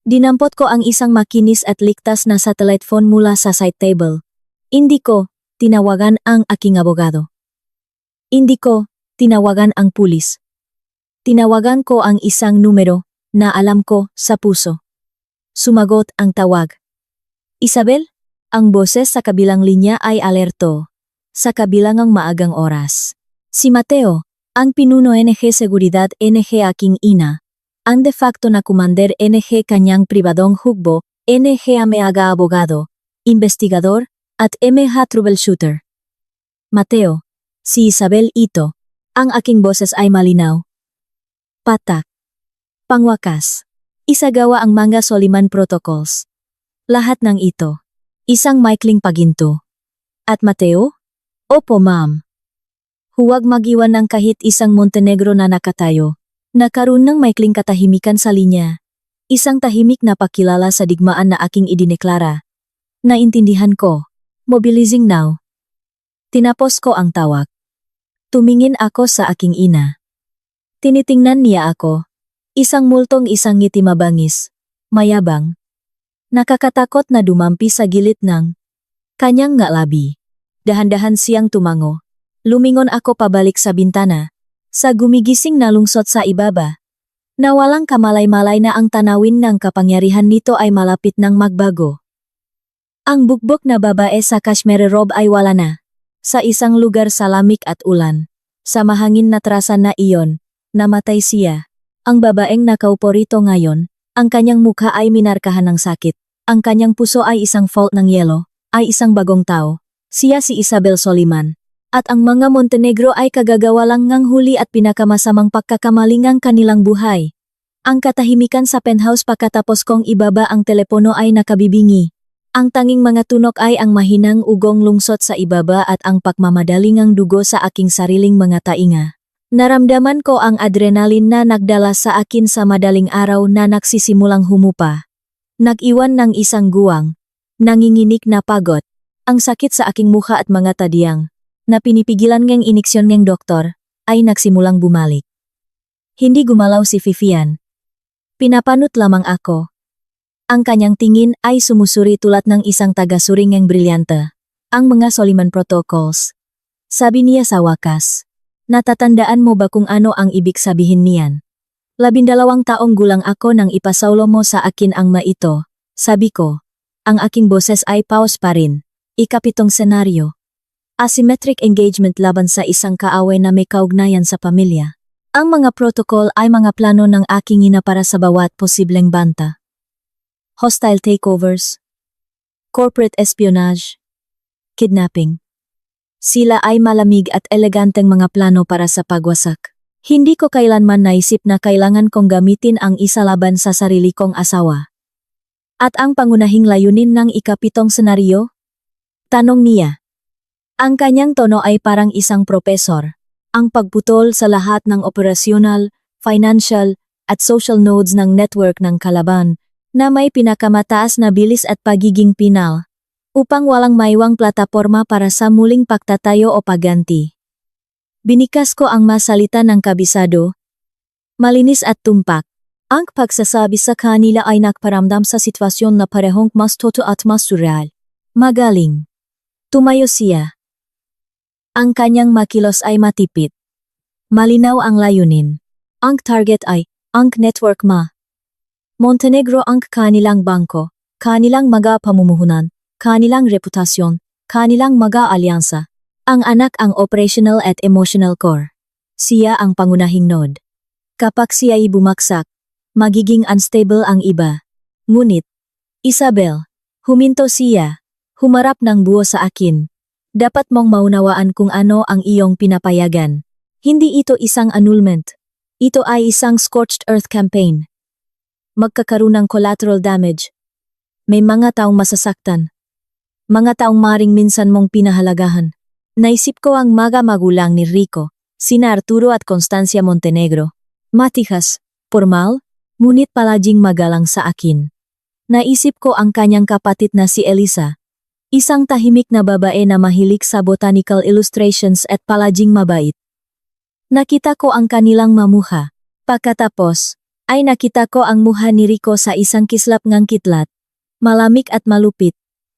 Dinampot ko ang isang makinis at ligtas na satellite phone mula sa side table. Hindi ko tinawagan ang aking abogado. Hindi ko tinawagan ang pulis. Tinawagan ko ang isang numero na alam ko sa puso. Sumagot ang tawag. Isabel? Ang boses sa kabilang linya ay alerto. Sa kabilang ang maagang oras. Si Mateo, ang pinuno NG Seguridad NG aking ina. Ang de facto na commander NG kanyang pribadong hukbo, NG ameaga abogado, investigador, at MH troubleshooter. Mateo, si Isabel ito. Ang aking boses ay malinaw. Patak. Pangwakas. Isagawa ang mga Soliman Protocols. Lahat ng ito. Isang maikling paginto. At Mateo? Opo, ma'am. Huwag mag-iwan ng kahit isang Montenegro na nakatayo. Nakaroon ng maikling katahimikan sa linya. Isang tahimik na pakilala sa digmaan na aking idineklara. Naintindihan ko. Mobilizing now. Tinapos ko ang tawag. Tumingin ako sa aking ina. Tinitingnan niya ako. Isang multong isang ngiti mabangis. Mayabang. Nakakatakot na dumampi sa gilid ng kanyang ngalabi. Dahan-dahan siyang tumango. Lumingon ako pabalik sa bintana. Sa gumigising na lungsot sa ibaba. Nawalang kamalay-malay na ang tanawin ng kapangyarihan nito ay malapit ng magbago. Ang bukbok na babae sa cashmere robe ay wala na. Sa isang lugar sa lamig at ulan. Sa mahangin na trasan na iyon, namatay siya. Ang babaeng nakaupo rito ngayon, ang kanyang mukha ay minarkahan ng sakit. Ang kanyang puso ay isang fault ng yelo, ay isang bagong tao. Siya si Isabel Soliman. At ang mga Montenegro ay kagagawa lang ngang huli at pinakamasamang pagkakamalingang kanilang buhay. Ang katahimikan sa penthouse pagkatapos kong ibaba ang telepono ay nakabibingi. Ang tanging mga tunok ay ang mahinang ugong lungsot sa ibaba at ang pagmamadalingang dugo sa aking sariling mga tainga. Naramdaman ko ang adrenalin na nagdala sa akin sa madaling araw na nagsisimulang humupa. Nag-iwan ng isang guwang, nanginginig na pagod, ang sakit sa aking mukha at mga tadyang, na pinipigilan ng iniksyon ng doktor, ay nagsimulang bumalik. Hindi gumalaw si Vivian. Pinapanot lamang ako. Ang kanyang tingin ay sumusuri tulad ng isang taga-suring ng brilyante. Ang mga Soliman Protocols. Sabi niya sa wakas. Natatandaan mo ba kung ano ang ibig sabihin niyan? 12 taong gulang ako nang ipasaulo mo sa akin ang maito. Sabi ko. Ang aking boses ay pause pa rin. Ikapitong senaryo. Asymmetric engagement laban sa isang kaaway na may kaugnayan sa pamilya. Ang mga protocol ay mga plano ng aking ina para sa bawat posibleng banta. Hostile takeovers, corporate espionage, kidnapping. Sila ay malamig at eleganteng mga plano para sa pagwasak. Hindi ko kailanman naisip na kailangan kong gamitin ang isa laban sa sarili kong asawa. At ang pangunahing layunin ng ikapitong senaryo? Tanong niya. Ang kanyang tono ay parang isang propesor. Ang pagputol sa lahat ng operasyonal, financial, at social nodes ng network ng kalaban na may pinakamataas na bilis at pagiging pinal, upang walang maiwang plataporma para sa muling pagtatayo o pagganti. Binikas ko ang masalita ng kabisado, malinis at tumpak. Ang pagsasabi sa kanila ay nakparamdam sa sitwasyon na parehong mas totoo at mas surreal. Magaling. Tumayo siya. Ang kanyang makilos ay matipid. Malinaw ang layunin. Ang target ay, ang network Montenegro ang kanilang bangko, kanilang mga pamumuhunan, kanilang reputasyon, kanilang mga alyansa. Ang anak ang operational at emotional core. Siya ang pangunahing node. Kapag siya ay bumagsak, magiging unstable ang iba. Ngunit, Isabel, huminto siya, humarap ng buo sa akin. Dapat mong maunawaan kung ano ang iyong pinapayagan. Hindi ito isang annulment. Ito ay isang scorched earth campaign. Magkakaroon ng collateral damage. May mga taong masasaktan. Mga taong maring minsan mong pinahalagahan. Naisip ko ang mga magulang ni Rico, sina Arturo at Constancia Montenegro. Matihas, formal, ngunit palaging magalang sa akin. Naisip ko ang kanyang kapatid na si Elisa. Isang tahimik na babae na mahilig sa botanical illustrations at palaging mabait. Nakita ko ang kanilang mamuha. Pagkatapos, ay nakita ko ang muha ni Rico sa isang kislap ngang kitlat, malamig at malupit,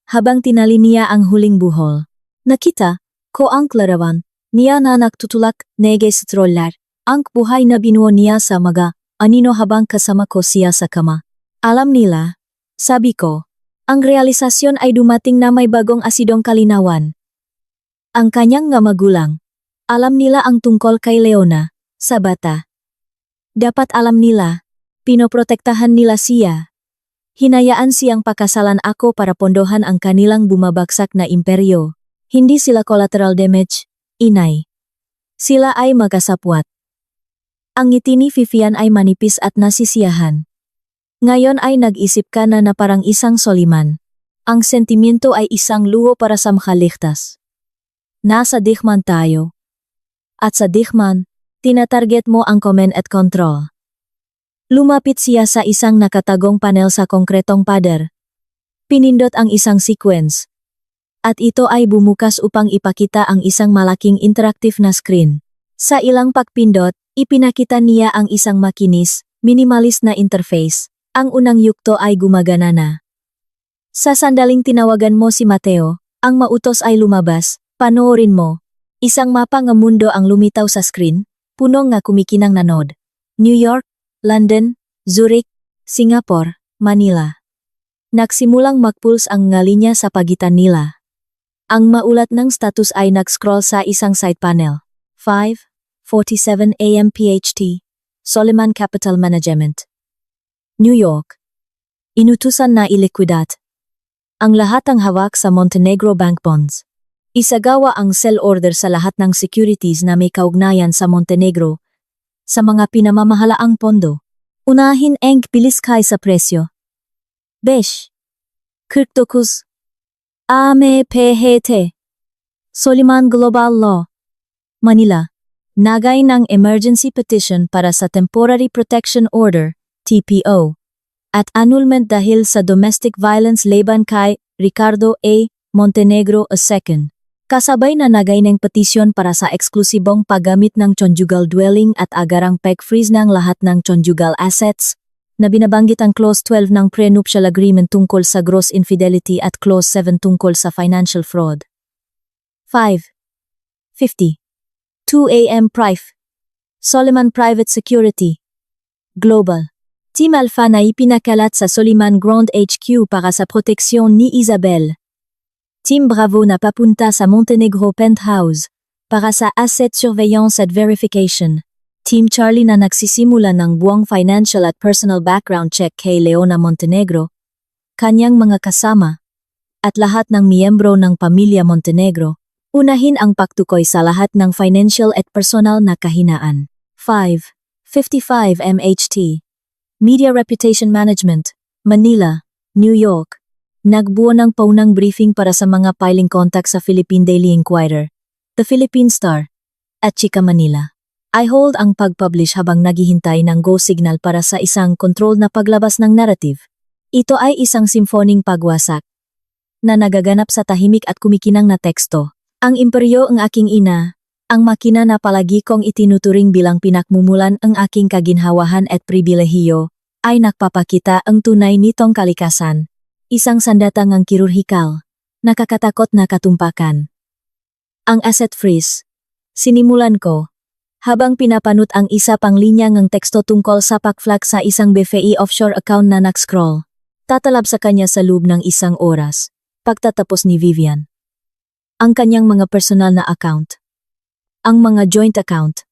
habang tinali niya ang huling buhol. Nakita ko ang klarawan niya na nagtutulak nege sa troller, ang buhay na binuo niya sa mga anino habang kasama ko siya sa kama. Alam nila, sabi ko, ang realisasyon ay dumating na may bagong asidong kalinawan. Ang kanyang nga magulang, alam nila ang tungkol kay Leona, sa bata. Dapat alam nila, pinoprotektahan nila siya. Hinayaan siyang pakasalan ako para pondohan ang kanilang bumabagsak na imperyo. Hindi sila collateral damage, inay. Sila ay magkasapwat. Ang ngiti ni Vivian ay manipis at nasisiyahan. Ngayon ay nag-isip ka na parang isang Soliman. Ang sentimiento ay isang luho para sa makaligtas. Nasa dikman tayo. At sa dikman, tinatarget mo ang command at control. Lumapit siya sa isang nakatagong panel sa konkretong pader. Pinindot ang isang sequence. At ito ay bumukas upang ipakita ang isang malaking interactive na screen. Sa ilang pagpindot, ipinakita niya ang isang makinis, minimalist na interface. Ang unang yugto ay gumagana na. Sa sandaling tinawagan mo si Mateo, ang mautos ay lumabas. Panoorin mo. Isang mapa nga mundo ang lumitaw sa screen, puno nga kumikinang na node. New York, London, Zurich, Singapore, Manila. Nagsimulang magpulse ang nga linya sa pagitan nila. Ang maulat ng status ay nag-scroll sa isang side panel. 5:47 AM PHT, Soliman Capital Management. New York. Inutusan na ilikwidat ang lahat ng hawak sa Montenegro bank bonds. Isagawa ang sell order sa lahat ng securities na may kaugnayan sa Montenegro sa mga pinamamahalaang pondo. Unahin ang piliskay sa presyo. Besh. 49. AMPHT. Soliman Global Law. Manila. Nagay ng emergency petition para sa Temporary Protection Order, TPO, at annulment dahil sa domestic violence laban kay Ricardo A. Montenegro II. Kasabay na nagay ng petisyon para sa eksklusibong paggamit ng conjugal dwelling at agarang pag-freeze ng lahat ng conjugal assets, na binabanggit ang Clause 12 ng Prenuptial Agreement tungkol sa gross infidelity at Clause 7 tungkol sa financial fraud. 5:50. 2 AM Prive. Soliman Private Security. Global. Team Alpha na ipinakalat sa Soliman Grand HQ para sa proteksyon ni Isabel. Team Bravo na papunta sa Montenegro Penthouse para sa asset surveillance at verification. Team Charlie na nagsisimula ng buwang financial at personal background check kay Leona Montenegro, kanyang mga kasama, at lahat ng miyembro ng pamilya Montenegro. Unahin ang pagtukoy sa lahat ng financial at personal na kahinaan. 5:55 MHT. Media Reputation Management, Manila, New York. Nagbuo ng paunang briefing para sa mga filing contact sa Philippine Daily Inquirer, The Philippine Star, at Chika Manila. I hold ang pag-publish habang naghihintay ng go signal para sa isang controlled na paglabas ng narrative. Ito ay isang simfoning pagwasak na nagaganap sa tahimik at kumikinang na teksto. Ang imperyo ang aking ina, ang makina na palagi kong itinuturing bilang pinakmumulan ang aking kaginhawahan at pribilehiyo, ay nagpapakita ang tunay nitong kalikasan. Isang sandatang ang kirurhikal, nakakatakot na katumpakan. Ang asset freeze. Sinimulan ko, habang pinapanut ang isa pang linya ng teksto tungkol sa pagflag sa isang BFE offshore account na nag-scroll. Tatalab sa kanya sa loob ng isang oras, pagtatapos ni Vivian. Ang kanyang mga personal na account, ang mga joint account,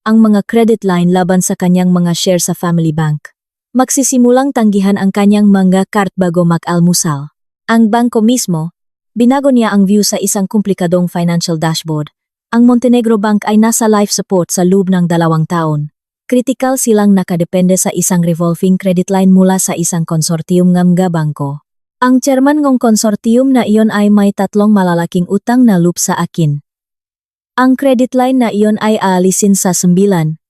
ang mga credit line laban sa kanyang mga share sa family bank. Magsisimulang tanggihan ang kanyang mga card bago mag-almusal. Ang bangko mismo, binago niya ang view sa isang komplikadong financial dashboard. Ang Montenegro Bank ay nasa life support sa loob ng 2 taon. Kritikal silang nakadepende sa isang revolving credit line mula sa isang konsortiyum ng mga bangko. Ang chairman ng konsortiyum na iyon ay may 3 malalaking utang na loob sa akin. Ang credit line na iyon ay aalisin sa 9:01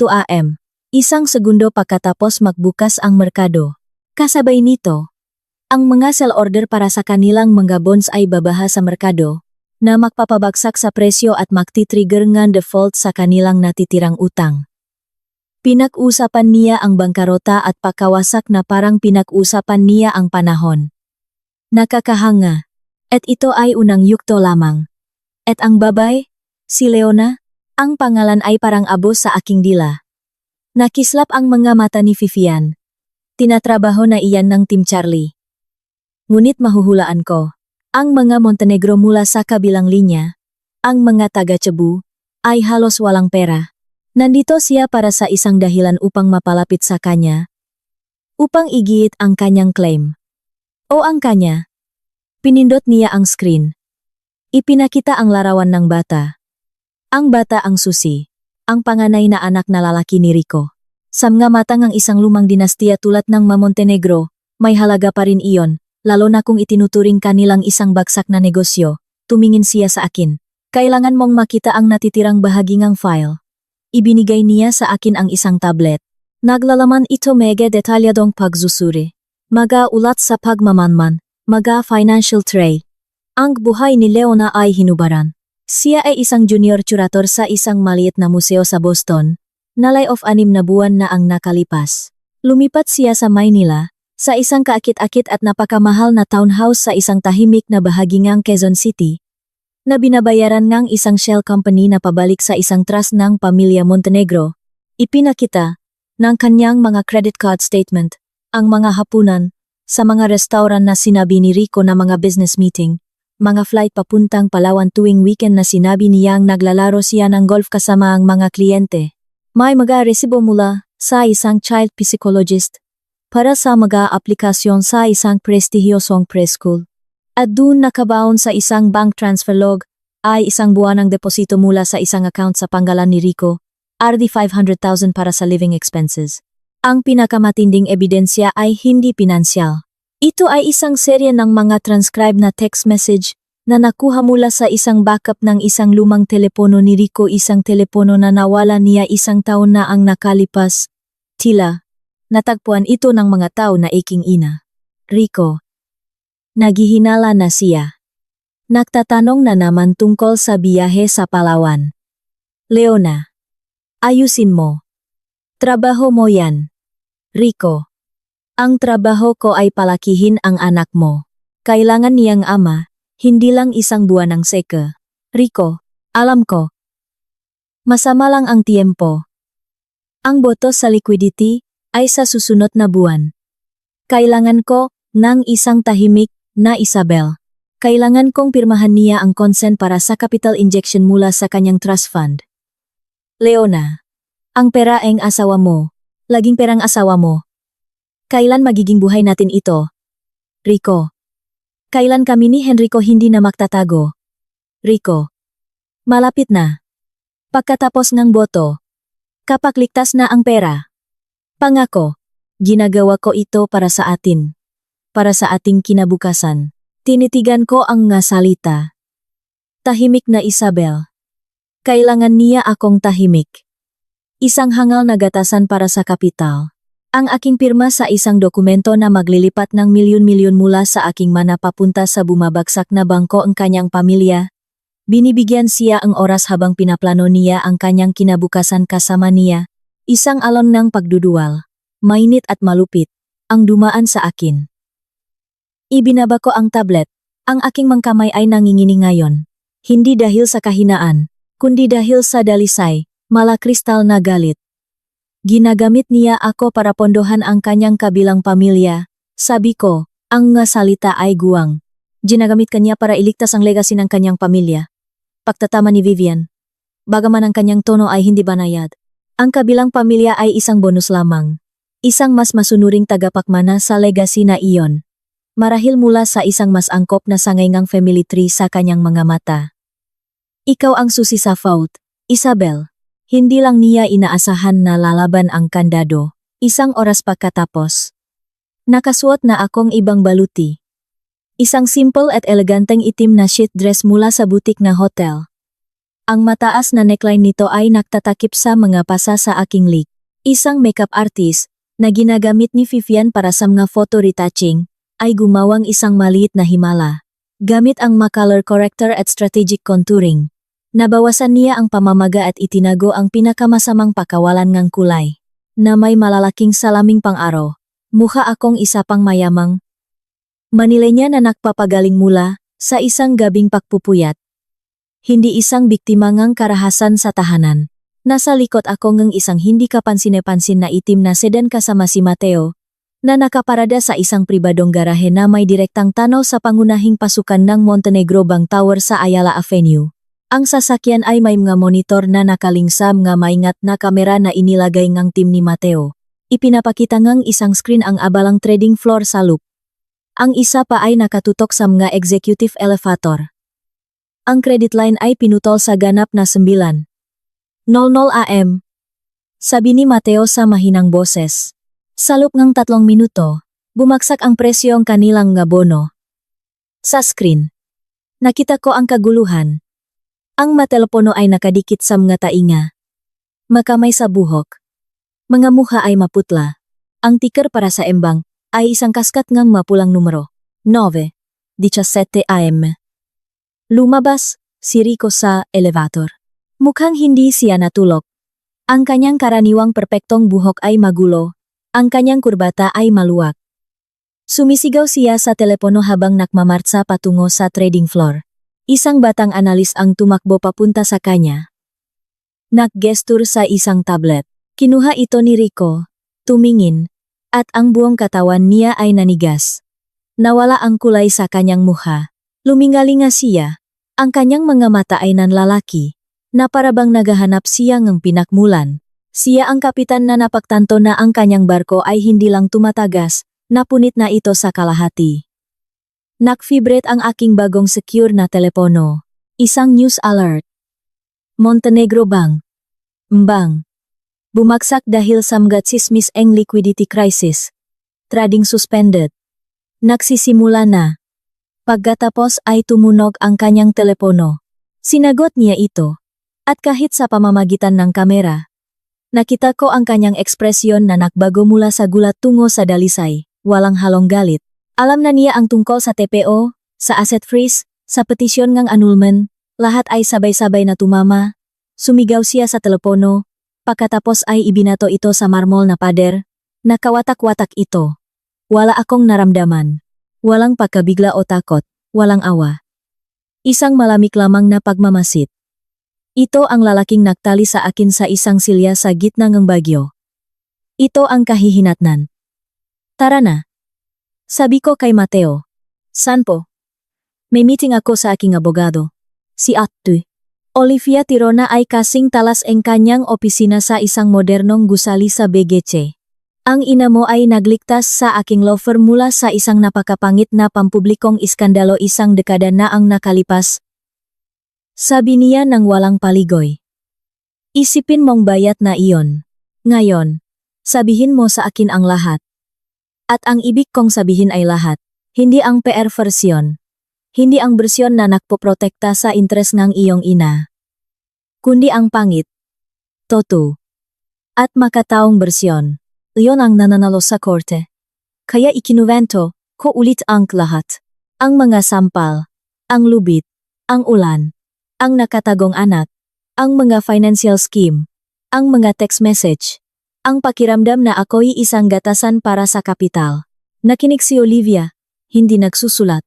AM. Isang segundo pagkatapos magbukas ang merkado. Kasabay nito, ang mga sell order para sa kanilang mga bonds ay babaha sa merkado, na magpapabagsak sa presyo at magti-trigger ng default sa kanilang natitirang utang. Pinag-usapan niya ang bangkarota at pagkawasak na parang pinag-usapan niya ang panahon. Nakakahanga. At ito ay unang yugto lamang. At ang babay, si Leona, ang pangalan ay parang abo sa aking dila. Nakislap ang mga mata ni Vivian. Tinatrabaho na iyan ng Team Charlie. Ngunit mahuhulaan ko, ang mga Montenegro mula sa kabilang linya, ang mga taga-Cebu, ay halos walang pera. Nandito siya para sa isang dahilan upang mapalapit sa kanya, upang igiit ang kanyang claim. O ang kanya. Pinindot niya ang screen. Ipinakita ang larawan ng bata. Ang bata ang susi. ang panganay na anak na lalaki ni Rico. Sa mga matang ang isang lumang dinastiya tulad ng Montenegro, may halaga pa rin iyon, lalo na kung itinuturing kanilang isang bagsak na negosyo. Tumingin siya sa akin. Kailangan mong makita ang natitirang bahagi ng file. Ibinigay niya sa akin ang isang tablet. Naglalaman ito mega detalyadong pagsusuri. Mga ulat sa pagmamanman, mga financial tray. Ang buhay ni Leona ay hinubaran. Siya ay isang junior curator sa isang maliit na museo sa Boston, na layoff 6 na buwan na ang nakalipas. Lumipat siya sa Maynila, sa isang kaakit-akit at napakamahal na townhouse sa isang tahimik na bahagi ng Quezon City, na binabayaran ng isang shell company na pabalik sa isang trust ng pamilya Montenegro. Ipinakita ng kanyang mga credit card statement, ang mga hapunan, sa mga restaurant na sinabi ni Rico na mga business meeting, mga flight papuntang Palawan tuwing weekend na sinabi niyang naglalaro siya ng golf kasama ang mga kliyente. May mga resibo mula sa isang child psychologist para sa mga aplikasyon sa isang prestihiyosong preschool. At doon nakabaon sa isang bank transfer log ay isang buwanang deposito mula sa isang account sa panggalan ni Rico, RD 500,000 para sa living expenses. Ang pinakamatinding ebidensya ay hindi pinansyal. Ito ay isang serye ng mga transcribe na text message na nakuha mula sa isang backup ng isang lumang telepono ni Rico, isang telepono na nawala niya 1 taon na ang nakalipas. Tila, natagpuan ito ng mga tao na iking ina. Rico. Naghihinala na siya. Nagtatanong na naman tungkol sa biyahe sa Palawan. Leona. Ayusin mo. Trabaho mo yan. Rico. Ang trabaho ko ay palakihin ang anak mo. Kailangan niyang ama, hindi lang isang buwan ng seka. Rico. Alam ko. Masama lang ang tiempo. Ang boto sa liquidity ay sa susunod na buwan. Kailangan ko ng isang tahimik na Isabel. Kailangan kong pirmahan niya ang consent para sa capital injection mula sa kanyang trust fund. Leona. Ang pera ang asawa mo. Laging perang asawa mo. Kailan magiging buhay natin ito? Rico. Kailan kami ni Henrico hindi na magtatago? Rico. Malapit na. Pagkatapos ng boto. Kapag ligtas na ang pera. Pangako. Ginagawa ko ito para sa atin. Para sa ating kinabukasan. Tinitigan ko ang nga salita. Tahimik na Isabel. Kailangan niya akong tahimik. Isang hangal na gatasan para sa kapital. Ang aking pirma sa isang dokumento na maglilipat ng milyon-milyon mula sa aking mana papunta sa bumabagsak na bangko ang kanyang pamilya. Binibigyan siya ang oras habang pinaplano niya ang kanyang kinabukasan kasama niya. Isang alon ng pagduduwal. Mainit at malupit. Ang dumaan sa akin. Ibinaba ko ang tablet. Ang aking mangkamay ay nanginginig ngayon. Hindi dahil sa kahinaan, kundi dahil sa dalisay, malakristal na galit. Ginagamit niya ako para pondohan ang kanyang kabilang pamilya. Sabi ko, ang nga salita ay guwang. Ginagamit kanya para iligtas ang legacy ng kanyang pamilya. Pagtatama ni Vivian. Bagaman ang kanyang tono ay hindi banayad. Ang kabilang pamilya ay isang bonus lamang. Isang mas masunuring tagapakmana sa legacy na iyon. Marahil mula sa isang mas angkop na sangayngang family tree sa kanyang mga mata. Ikaw ang susi sa fault, Isabel. Hindi lang niya inaasahan na lalaban ang kandado. Isang oras pagkatapos. Nakasuot na akong ibang baluti. Isang simple at eleganteng itim na sheath dress mula sa butik na hotel. Ang mataas na neckline nito ay nagtatakip sa mga pasa sa aking lik. Isang makeup artist na ginagamit ni Vivian para sa mga photo retouching ay gumawang isang maliit na himala. Gamit ang color corrector at strategic contouring. Nabawasan niya ang pamamaga at itinago ang pinakamasamang pakawalan ng kulay. Na may malalaking salaming pang-araw. Mukha akong isa pang mayamang. Manilay niya na nagpapagaling mula sa isang gabing pagpupuyat. Hindi isang biktima ngang karahasan sa tahanan. Nasa likod ako ng isang hindi kapansin-pansin na itim na sedan kasama si Mateo, na nakaparada sa isang pribadong garahe na may direktang tanaw sa pangunahing pasukan ng Montenegro Bank Tower sa Ayala Avenue. Ang sasakyan ay may mga monitor na nakalingsam nga maingat na kamera na inilagay ngang team ni Mateo. Ipinapakita ngang isang screen ang abalang trading floor sa loop. Ang isa pa ay nakatutok sa mga executive elevator. Ang credit line ay pinutol sa ganap na 9. 00 AM. Sabi ni Mateo sa mahinang boses. Sa loob ng 3 minuto, bumagsak ang presyong kanilang nga bono. Sa screen, nakita ko ang kaguluhan. Ang matelepono ay nakadikit sa mga tainga. Makamay sa buhok. Mga muha ay maputla. Ang ticker para sa embang ay isang kaskat ngang mapulang numero. 9:17 AM. Lumabas si Rico sa elevator. Mukhang hindi siya natulog. Ang kanyang karaniwang perpektong buhok ay magulo. Ang kanyang kurbata ay maluwag. Sumisigaw siya sa telepono habang nakmamartsa patungo sa trading floor. Isang batang analis ang tumakbo papunta sa kanya. Naggestur sa isang tablet. Kinuha ito ni Rico, tumingin, at ang buong katawan niya ay nanigas. Nawala ang kulay sa kanyang mukha. Lumingalinga siya. Ang kanyang mga mata ay nanlalaki, na parabang naghahanap siya ng pinakmulan. Siya ang kapitan na napagtanto na ang kanyang barko ay hindi lang tumatagas, napunit na ito sa kalahati. Nag-vibrate ang aking bagong secure na telepono. Isang news alert. Montenegro Bank. Mbang. Bumagsak dahil sa mga tsismis ang liquidity crisis. Trading suspended. Nagsisimula na. Pagkatapos ay tumunog ang kanyang telepono. Sinagot niya ito. At kahit sa pamamagitan ng kamera, nakita ko ang kanyang ekspresyon na nagbago mula sa gulat tungo sa dalisay, walang halong galit. Alam na niya ang tungkol sa TPO, sa asset freeze, sa petisyon ng annulment, lahat ay sabay-sabay na tumama. Sumigaw siya sa telepono, pagkatapos ay ibinato ito sa marmol na pader. Nakawatak-watak ito. Wala akong naramdaman. Walang pagkabigla o takot, walang awa. Isang malamig lamang na pagmamasid. Ito ang lalaking nagtali sa akin sa isang silya sa gitna ng bagyo. Ito ang kahihinatnan. Tara na. Sabi ko kay Mateo. San po? May meeting ako sa aking abogado. Si Ate Olivia Tirona ay kasing talas ang kanyang opisina sa isang modernong gusali sa BGC. Ang ina mo ay nagligtas sa aking law firm mula sa isang napakapangit na pampublikong iskandalo isang dekada na ang nakalipas. Sabi niya nang walang paligoy. Isipin mong bayat na iyon. Ngayon, sabihin mo sa akin ang lahat. At ang ibig kong sabihin ay lahat, hindi ang PR version. Hindi ang bersyon na nagpoprotekta sa interes ng iyong ina. Kundi ang pangit, totoo, at makataong bersyon. Iyon ang nananalo sa korte. Kaya ikinuwento ko ulit ang lahat. Ang mga sampal, ang lubid, ang ulan, ang nakatagong anak, ang mga financial scheme, ang mga text message, ang pakiramdam na ako'y isang gatasan para sa kapital. Nakinig si Olivia, hindi nagsusulat.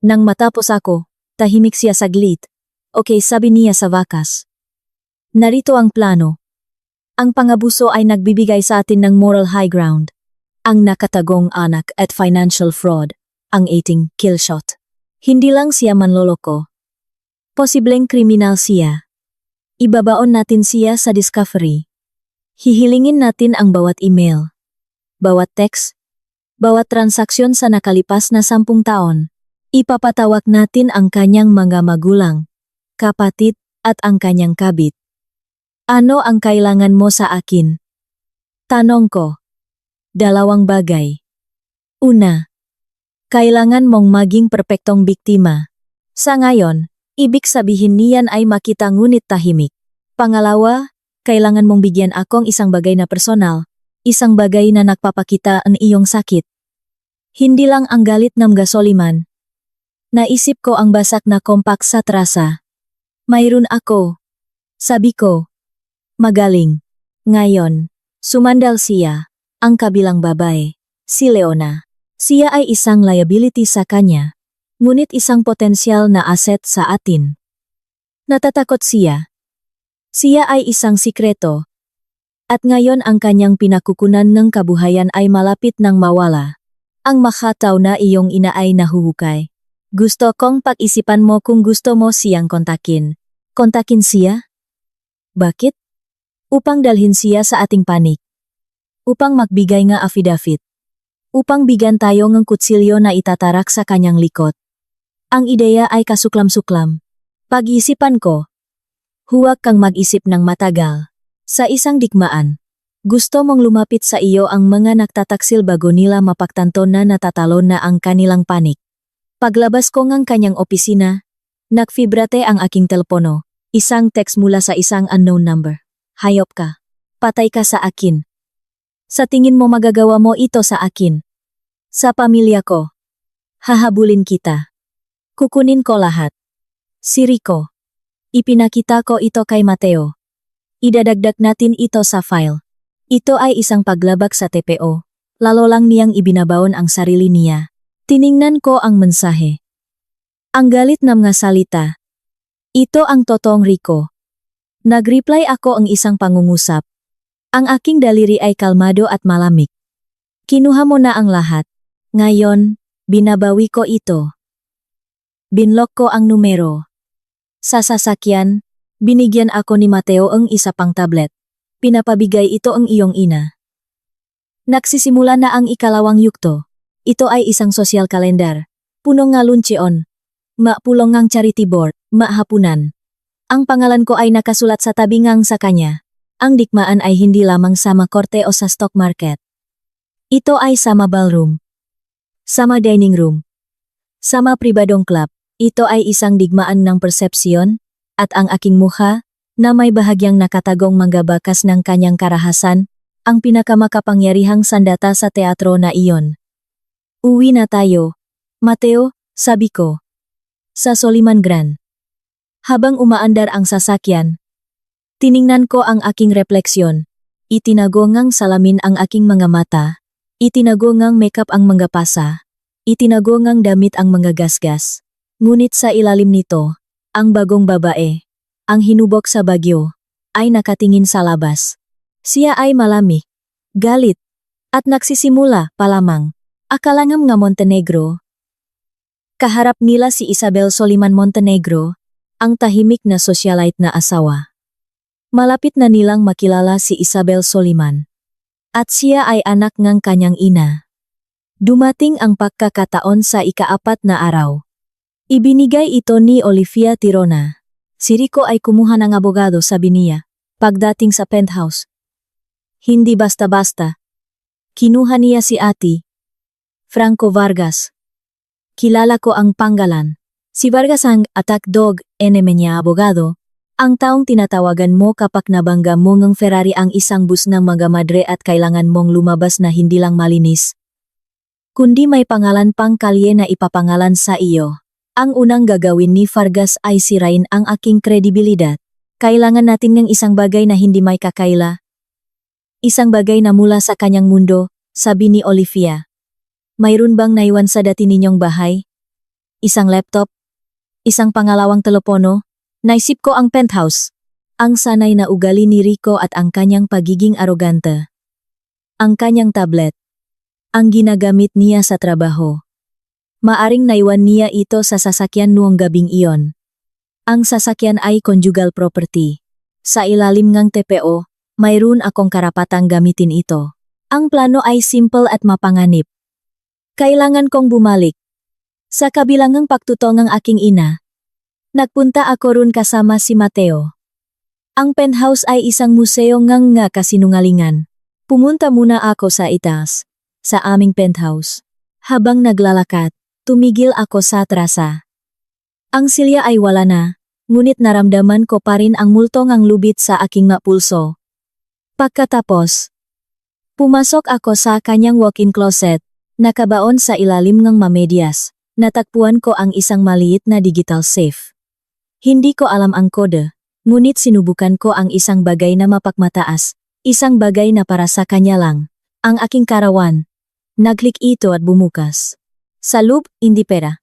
Nang matapos ako, tahimik siya saglit. Okay, sabi niya sa wakas. Narito ang plano. Ang pangabuso ay nagbibigay sa atin ng moral high ground. Ang nakatagong anak at financial fraud, ang ating kill shot. Hindi lang siya manloloko. Posibleng kriminal siya. Ibabaon natin siya sa discovery. Hihilingin natin ang bawat email, bawat text, bawat transaksyon sa nakalipas na 10 taon. Ipapatawag natin ang kanyang mga magulang, kapatid, at ang kanyang kabit. Ano ang kailangan mo sa akin? Tanong ko. 2 bagay. Una, kailangan mong maging perpektong biktima. Sa ngayon, ibig sabihin niyan ay makita ngunit tahimik. Pangalawa, kailangan mong bigyan akong isang bagay na personal, isang bagay na nagpapakita ang iyong sakit. Hindi lang ang galit ng gasoliman. Naisip ko ang basak na kompak sa trasa. Mayroon ako. Sabi ko. Magaling. Ngayon, sumandal siya, ang kabilang babae, si Leona. Siya ay isang liability sa kanya, ngunit isang potensyal na asset sa atin. Natatakot siya. Siya ay isang sikreto. At ngayon ang kanyang pinakukunan ng kabuhayan ay malapit nang mawala. Ang makataw na iyong ina ay nahuhukay. Gusto kong pag-isipan mo kung gusto mo siyang kontakin. Kontakin siya? Bakit? Upang dalhin siya sa ating panik. Upang magbigay nga affidavit. Upang bigyan tayo ng kutsilyo na itatarak sa kanyang likod. Ang ideya ay kasuklam-suklam. Pag-isipan ko. Huwag kang mag-isip ng matagal. Sa isang digmaan, gusto mong lumapit sa iyo ang mga nagtataksil bago nila mapagtanto na natatalo na ang kanilang panik. Paglabas ko ng kanyang opisina, nagfibrate ang aking telepono. Isang text mula sa isang unknown number. Hayop ka. Patay ka sa akin. Sa tingin mo magagawa mo ito sa akin? Sa pamilya ko. Hahabulin kita. Kukunin ko lahat. Si Rico. Ipinakita ko ito kay Mateo. Idadagdag natin ito sa file. Ito ay isang paglabag sa TPO. Lalo lang niyang ibinabaon ang sarili niya. Tiningnan ko ang mensahe. Ang galit na mga salita. Ito ang totoong Rico. Nag-reply ako ang isang pangungusap. Ang aking daliri ay kalmado at malamig. Kinuha mo na ang lahat. Ngayon, binabawi ko ito. Binlock ko ang numero. Sa sasakyan, binigyan ako ni Mateo ang isa pang tablet. Pinapabigay ito ang iyong ina. Nagsisimula na ang ikalawang yugto. Ito ay isang social calendar. Punong nga luncheon. Mapulong ngang charity board, mahapunan. Ang pangalan ko ay nakasulat sa tabingang sa kanya. Ang dikmaan ay hindi lamang sama korte o sa stock market. Ito ay sama ballroom. Sama dining room. Sama pribadong club. Ito ay isang digmaan ng persepsyon, at ang aking mukha, na may bahagyang nakatagong manggabakas ng kanyang karahasan, ang pinakamakapangyarihang sandata sa teatro na iyon. Uwi na tayo, Mateo, sabi ko. Sa Soliman Grand. Habang umaandar ang sasakyan, tiningnan ko ang aking refleksyon. Itinago ngang salamin ang aking mga mata. Itinago ngang makeup ang mga pasa. Itinago ngang damit ang mga gasgas. Ngunit sa ilalim nito, ang bagong babae, ang hinubok sa bagyo, ay nakatingin sa labas. Siya ay malamig, galit, at nagsisimula pa lamang. Akalangam nga Montenegro. Kaharap nila si Isabel Soliman Montenegro, ang tahimik na socialite na asawa. Malapit na nilang makilala si Isabel Soliman. At siya ay anak ng kanyang ina. Dumating ang pagkakataon sa ika-4 na araw. Ibinigay ito ni Olivia Tirona. Si Rico ay kumuha ng abogado, sabi niya, pagdating sa penthouse. Hindi basta-basta. Kinuha niya si Ate Franco Vargas. Kilala ko ang panggalan. Si Vargas ang attack dog, enemy niya abogado. Ang taong tinatawagan mo kapag nabangga mo ng Ferrari ang isang bus ng mga madre at kailangan mong lumabas na hindi lang malinis, kundi may pangalan pang kalye na ipapangalan sa iyo. Ang unang gagawin ni Vargas ay sirain ang aking kredibilidad. Kailangan natin ng isang bagay na hindi may kakaila. Isang bagay na mula sa kanyang mundo, sabi ni Olivia. Mayroon bang naiwan sa dati ninyong bahay? Isang laptop? Isang pangalawang telepono? Naisip ko ang penthouse. Ang sanay na ugali ni Rico at ang kanyang pagiging arogante. Ang kanyang tablet. Ang ginagamit niya sa trabaho. Maaring naiwan niya ito sa sasakyan noong gabing iyon. Ang sasakyan ay conjugal property. Sa ilalim ng TPO, mayroon akong karapatang gamitin ito. Ang plano ay simple at mapanganib. Kailangan kong bumalik. Sa kabilangang pagtutong ng aking ina, nagpunta ako ron kasama si Mateo. Ang penthouse ay isang museo ngang nga kasinungalingan. Pumunta muna ako sa itaas, sa aming penthouse. Habang naglalakad, tumigil ako sa trasa. Ang silya ay wala na, ngunit naramdaman ko pa rin ang multong ang lubid sa aking mapulso. Pagkatapos, pumasok ako sa kanyang walk-in closet, nakabaon sa ilalim ng mamedyas. Natagpuan ko ang isang maliit na digital safe. Hindi ko alam ang kode, ngunit sinubukan ko ang isang bagay na mapagmataas, isang bagay na para sa kanya lang. Ang aking karawan. Nagklik ito at bumukas. Sa loob, hindi pera.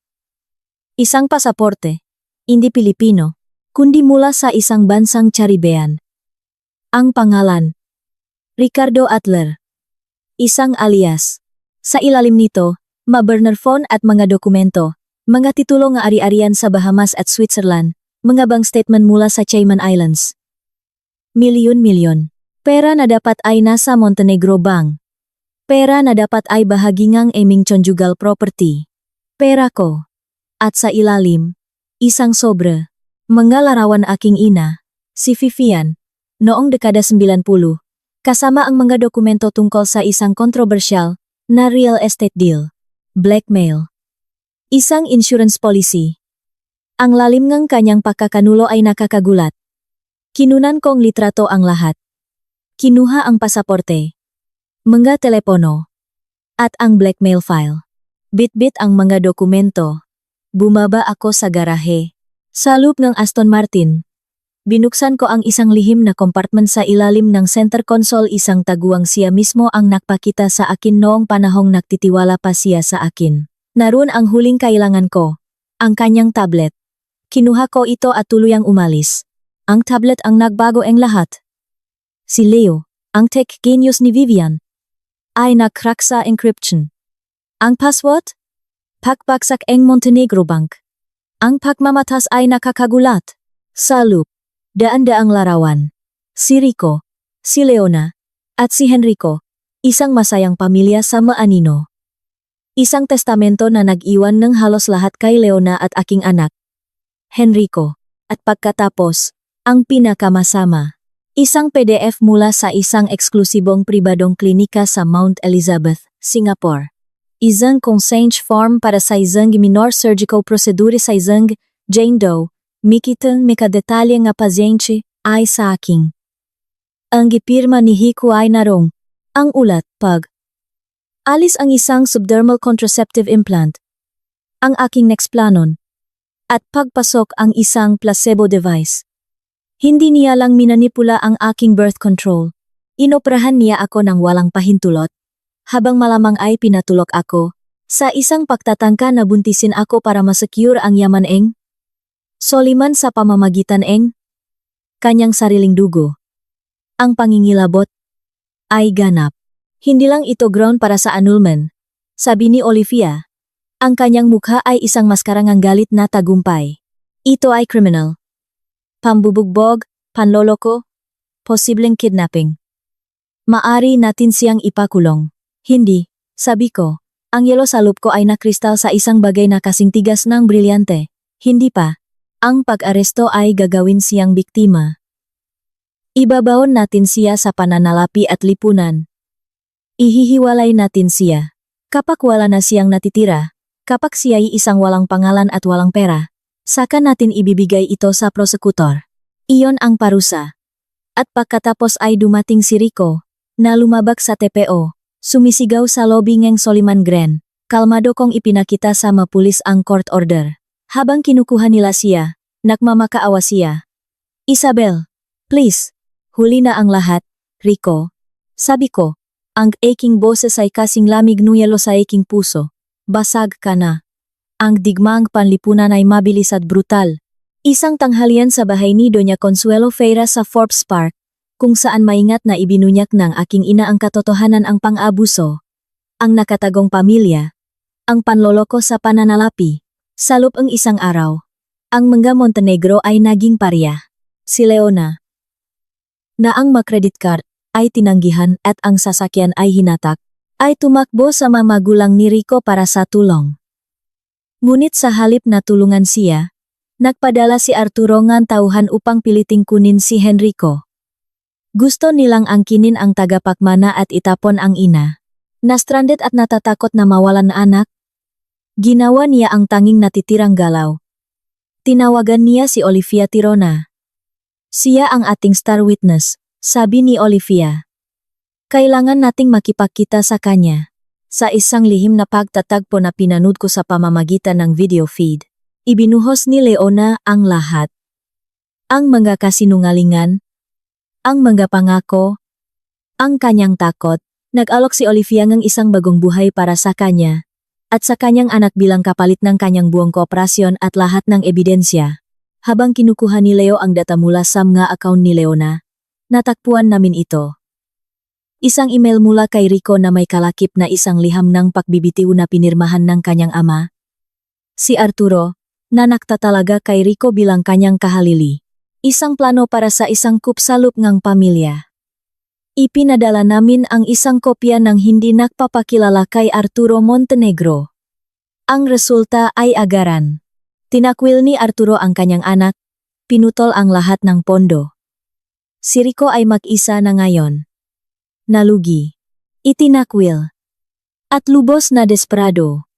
Isang pasaporte, hindi Pilipino, kundi mula sa isang bansang Caribbean. Ang pangalan, Ricardo Atler. Isang alias. Sa ilalim nito, burner phone at mga dokumento, mga titulo nga ari-arian sa Bahamas at Switzerland, mga bank statement mula sa Cayman Islands. Milyon-milyon. Pera na dapat ay nasa Montenegro Bank. Pera na dapat ay bahagi ngang aming conjugal property. Pera ko. At sa ilalim, isang sobre. Mga larawan aking ina, si Vivian, noong dekada 90, kasama ang mga dokumento tungkol sa isang kontrobersyal na real estate deal, blackmail, isang insurance policy. Ang lalim ng kanyang pagkakanulo ay nakakagulat. Kinunan kong litrato ang lahat. Kinuha ang pasaporte, mga telepono, at ang blackmail file. Bit-bit ang mga dokumento. Bumaba ako sa garahe. Sa loob ng Aston Martin, binuksan ko ang isang lihim na compartment sa ilalim ng center console. Isang taguang siya mismo ang nagpakita sa akin noong panahong nagtitiwala pa siya sa akin. Naroon ang huling kailangan ko, ang kanyang tablet. Kinuha ko ito at tuluyang umalis. Ang tablet ang nagbago ang lahat. Si Leo, ang tech genius ni Vivian, ay nag-crack sa encryption. Ang password? Pagbagsak ang Montenegro Bank. Ang pagmamatas ay nakakagulat. Sa loop, daan-daang larawan. Si Rico, si Leona, at si Henrico, isang masayang pamilya sa Maanino. Isang testamento na nag-iwan ng halos lahat kay Leona at aking anak, Henrico. At pagkatapos, ang pinakamasama, isang PDF mula sa isang eksklusibong pribadong klinika sa Mount Elizabeth, Singapore. Isang consent form para sa isang minor surgical procedure sa isang Jane Doe, mikitan mekadetalye nga pasyente ay sa aking. Ang gipirma ni Hiko ay narong, ang ulat, pag alis ang isang subdermal contraceptive implant, ang aking next planon, at pagpasok ang isang placebo device. Hindi niya lang minanipula ang aking birth control. Inoprahan niya ako ng walang pahintulot, habang malamang ay pinatulok ako sa isang pagtatangka na buntisin ako para masecure ang yaman eng Soliman sa pamamagitan eng kanyang sariling dugo. Ang pangingilabot ay ganap. Hindi lang ito ground para sa annulment, sabi ni Olivia. Ang kanyang mukha ay isang maskarangang galit na tagumpay. Ito ay criminal. Pambubugbog, panloloko, posibleng kidnapping. Maari natin siyang ipakulong. Hindi, sabi ko, ang yelo sa loob ko ay nakristal sa isang bagay na kasing tigas ng brilyante. Hindi pa. Ang pag-aresto ay gagawin siyang biktima. Ibabaon natin siya sa pananalapi at lipunan. Ihihiwalay natin siya. Kapag wala na siyang natitira, kapag siya'y isang walang pangalan at walang pera, saka natin ibibigay ito sa prosekutor. Iyon ang parusa. At pagkatapos ay dumating si Rico, na lumabag sa TPO. Sumisigaw sa lobby ng Soliman Gren. Kalmado kong ipinakita sa mapulis ang court order. Habang kinukuha nila siya, nagmamakaawa siya. Isabel, please, huli na ang lahat, Rico. Sabi ko, ang aking boses ay kasing lamig nuyelo sa aking puso. Basag ka na. Ang digmang panlipunan ay mabilis at brutal. Isang tanghalian sa bahay ni Doña Consuelo Feira sa Forbes Park, kung saan maingat na ibinunyak ng aking ina ang katotohanan, ang pang-abuso, ang nakatagong pamilya, ang panloloko sa pananalapi. Sa loob ng isang araw, ang mga Montenegro ay naging parya. Si Leona, na ang ma-credit card ay tinanggihan at ang sasakyan ay hinatak, ay tumakbo sa mga magulang ni Rico para sa tulong. Ngunit sa halip na tulungan siya, nagpadala si Arturo ng tauhan upang piliting kunin si Henrico. Gusto nilang angkinin ang tagapagmana at itapon ang ina. Na-stranded at natatakot na mawalan anak, ginawa niya ang tanging natitirang galaw. Tinawagan niya si Olivia Tirona. Siya ang ating star witness, sabi ni Olivia. Kailangan nating makipagkita sa kanya. Sa isang lihim na pagtatagpo na pinanood ko sa pamamagitan ng video feed, ibinuhos ni Leona ang lahat. Ang mga kasinungalingan, ang mga pangako, ang kanyang takot. Nag-alok si Olivia ng isang bagong buhay para sa kanya at sa kanyang anak bilang kapalit ng kanyang buong kooperasyon at lahat ng ebidensya. Habang kinukuha ni Leo ang data mula sa mga account ni Leona, natakpuan namin ito. Isang email mula kay Rico na may kalakip na isang liham ng pagbibitiw na pinirmahan ng kanyang ama, si Arturo, na nagtatalaga kay Rico bilang kanyang kahalili. Isang plano para sa isang kupsalup ng pamilya. Ipinadala namin ang isang kopya ng hindi nagpapakilala kay Arturo Montenegro. Ang resulta ay agaran. Tinakwil ni Arturo ang kanyang anak, pinutol ang lahat ng pondo, Si Rico ay mag-isa na ngayon. Nalugi. Itinakwil. At lubos na desperado.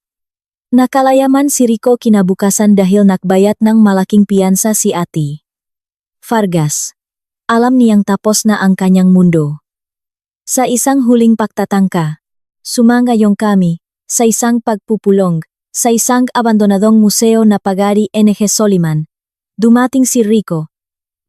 Nakalayaman si Rico kinabukasan dahil nakbayat ng malaking piyansa si Ate Vargas. Alam niyang tapos na ang kanyang mundo. Sa isang huling pagtatangka, sumangayong kami, sa isang pagpupulong, sa isang abandonadong museo na pagari NG Soliman. Dumating si Rico.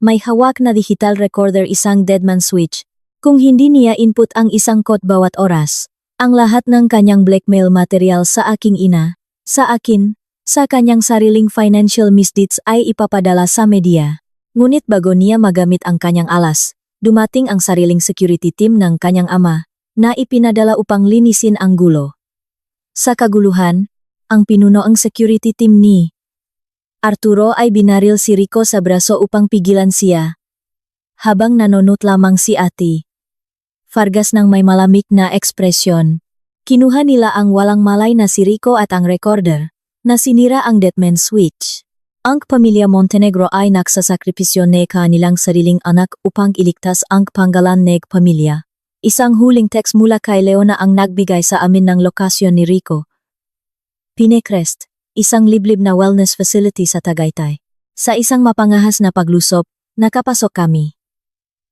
May hawak na digital recorder, isang deadman switch. Kung hindi niya input ang isang code bawat oras, ang lahat ng kanyang blackmail material sa aking ina, sa akin, sa kanyang sariling financial misdeeds ay ipapadala sa media. Ngunit bago niya magamit ang kanyang alas, dumating ang sariling security team ng kanyang ama, na ipinadala upang linisin ang gulo. Sa kaguluhan, ang pinunoang security team ni Arturo ay binaril si Rico sa braso upang pigilan siya. Habang nanonot lamang si Ate Vargas ng may malamig na ekspresyon, kinuha nila ang walang malay na si Rico at ang recorder, na sinira ang deadman switch. Ang pamilya Montenegro ay nagsasakripisyo ng kanilang sariling anak upang iligtas ang panggalan ng pamilya. Isang huling text mula kay Leona ang nagbigay sa amin ng lokasyon ni Rico. Pinecrest, isang liblib na wellness facility sa Tagaytay. Sa isang mapangahas na paglusop, nakapasok kami.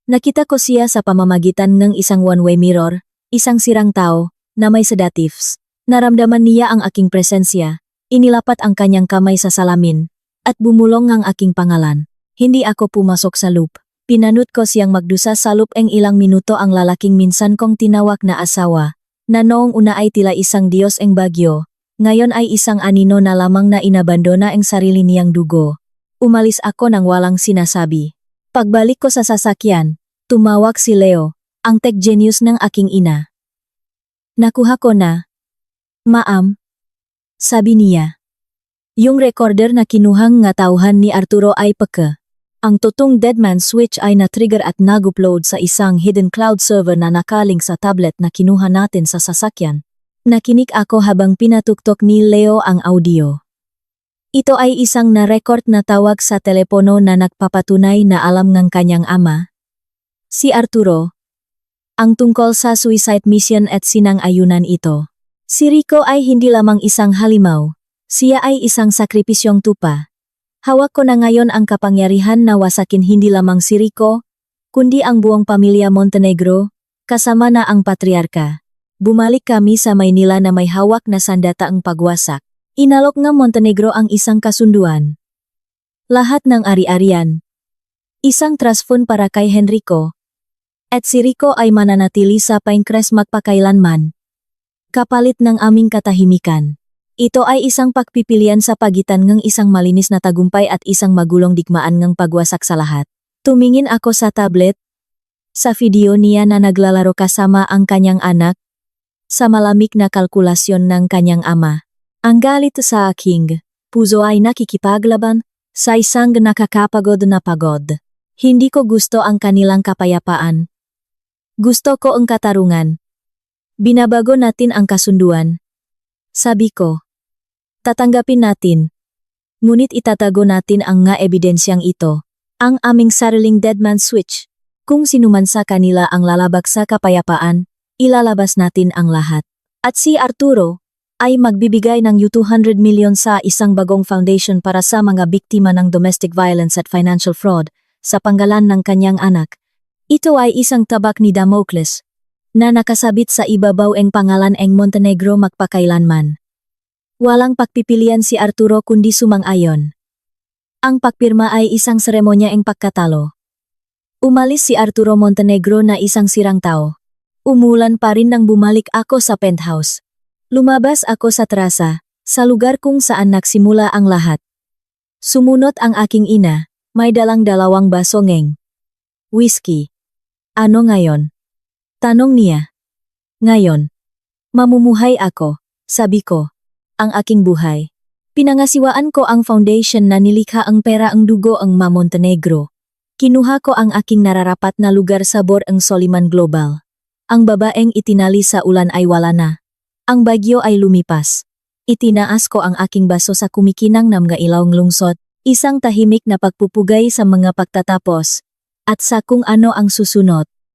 Nakita ko siya sa pamamagitan ng isang one-way mirror, isang sirang tao, na may sedatives. Naramdaman niya ang aking presensya, inilapat ang kanyang kamay sa salamin, at bumulong ang aking pangalan. Hindi ako pumasok sa loop. Pinanut ko siyang magdusa sa loop ng ilang minuto ang lalaking minsan kong tinawag na asawa, na noong una ay tila isang Diyos ng bagyo, ngayon ay isang anino na lamang na inabandona ang sarili niyang dugo. Umalis ako nang walang sinasabi. Pagbalik ko sa sasakyan, tumawag si Leo, ang tech genius ng aking ina. Nakuha ko na. Ma'am, sabi niya. Yung recorder na kinuhang nga tauhan ni Arturo ay peke. Ang tutong deadman switch ay na-trigger at nag-upload sa isang hidden cloud server na nakaling sa tablet na kinuha natin sa sasakyan. Nakinig ako habang pinatuktok ni Leo ang audio. Ito ay isang na-record na tawag sa telepono na nagpapatunay na alam ng kanyang ama, si Arturo, ang tungkol sa suicide mission at sinang-ayunan ito. Si Rico ay hindi lamang isang halimaw. Siya ay isang sakripisyong tupa. Hawak ko na ngayon ang kapangyarihan na wasakin hindi lamang si Rico, kundi ang buong pamilya Montenegro, kasama na ang patriarka. Bumalik kami sa Maynila na may hawak na sandata ang pagwasak. Inalok ng Montenegro ang isang kasunduan. Lahat ng ari-arian. Isang trust fund para kay Henrico. At si Rico ay mananatili sa Pinecrest magpakailanman. Kapalit ng aming katahimikan. Ito ay isang pagpipilian sa pagitan ng isang malinis na tagumpay at isang magulong digmaan ng pagwasak sa lahat. Tumingin ako sa tablet. Sa video niya na naglalaro kasama ang kanyang anak. Sa malamig na kalkulasyon ng kanyang ama. Ang galit sa aking puso ay nakikipaglaban sa isang nakakapagod na pagod. Hindi ko gusto ang kanilang kapayapaan. Gusto ko ang katarungan. Binabago natin ang kasunduan. Sabi ko. Tatanggapin natin. Ngunit itatago natin ang nga ebidensyang ito. Ang aming sariling deadman switch. Kung sinuman sa kanila ang lalabag sa kapayapaan, ilalabas natin ang lahat. At si Arturo ay magbibigay ng $200 million sa isang bagong foundation para sa mga biktima ng domestic violence at financial fraud sa panggalan ng kanyang anak. Ito ay isang tabak ni Damocles na nakasabit sa ibabaw ang pangalan ng Montenegro magpakailanman. Walang pagpipilian si Arturo kundi sumang-ayon. Ang pagpirma ay isang seremonya ng pagkatalo. Umalis si Arturo Montenegro na isang sirang tao. Umulan pa rin nang bumalik ako sa penthouse. Lumabas ako sa terasa, sa lugar kung saan nagsimula ang lahat. Sumunod ang aking ina, may dalang 2 baso ng whiskey. Ano ngayon? Tanong niya. Ngayon. Mamumuhay ako, sabi ko. Ang aking buhay. Pinangasiwaan ko ang foundation na nilikha ang pera ang dugo ang Montenegro. Kinuha ko ang aking nararapat na lugar sa board ang Soliman Global. Ang babaeng itinali sa ulan ay wala na. Ang bagyo ay lumipas. Itinaas ko ang aking baso sa kumikinang na mga ilawng lungsod, isang tahimik na pagpupugay sa mga pagtatapos. At sa kung ano ang susunod.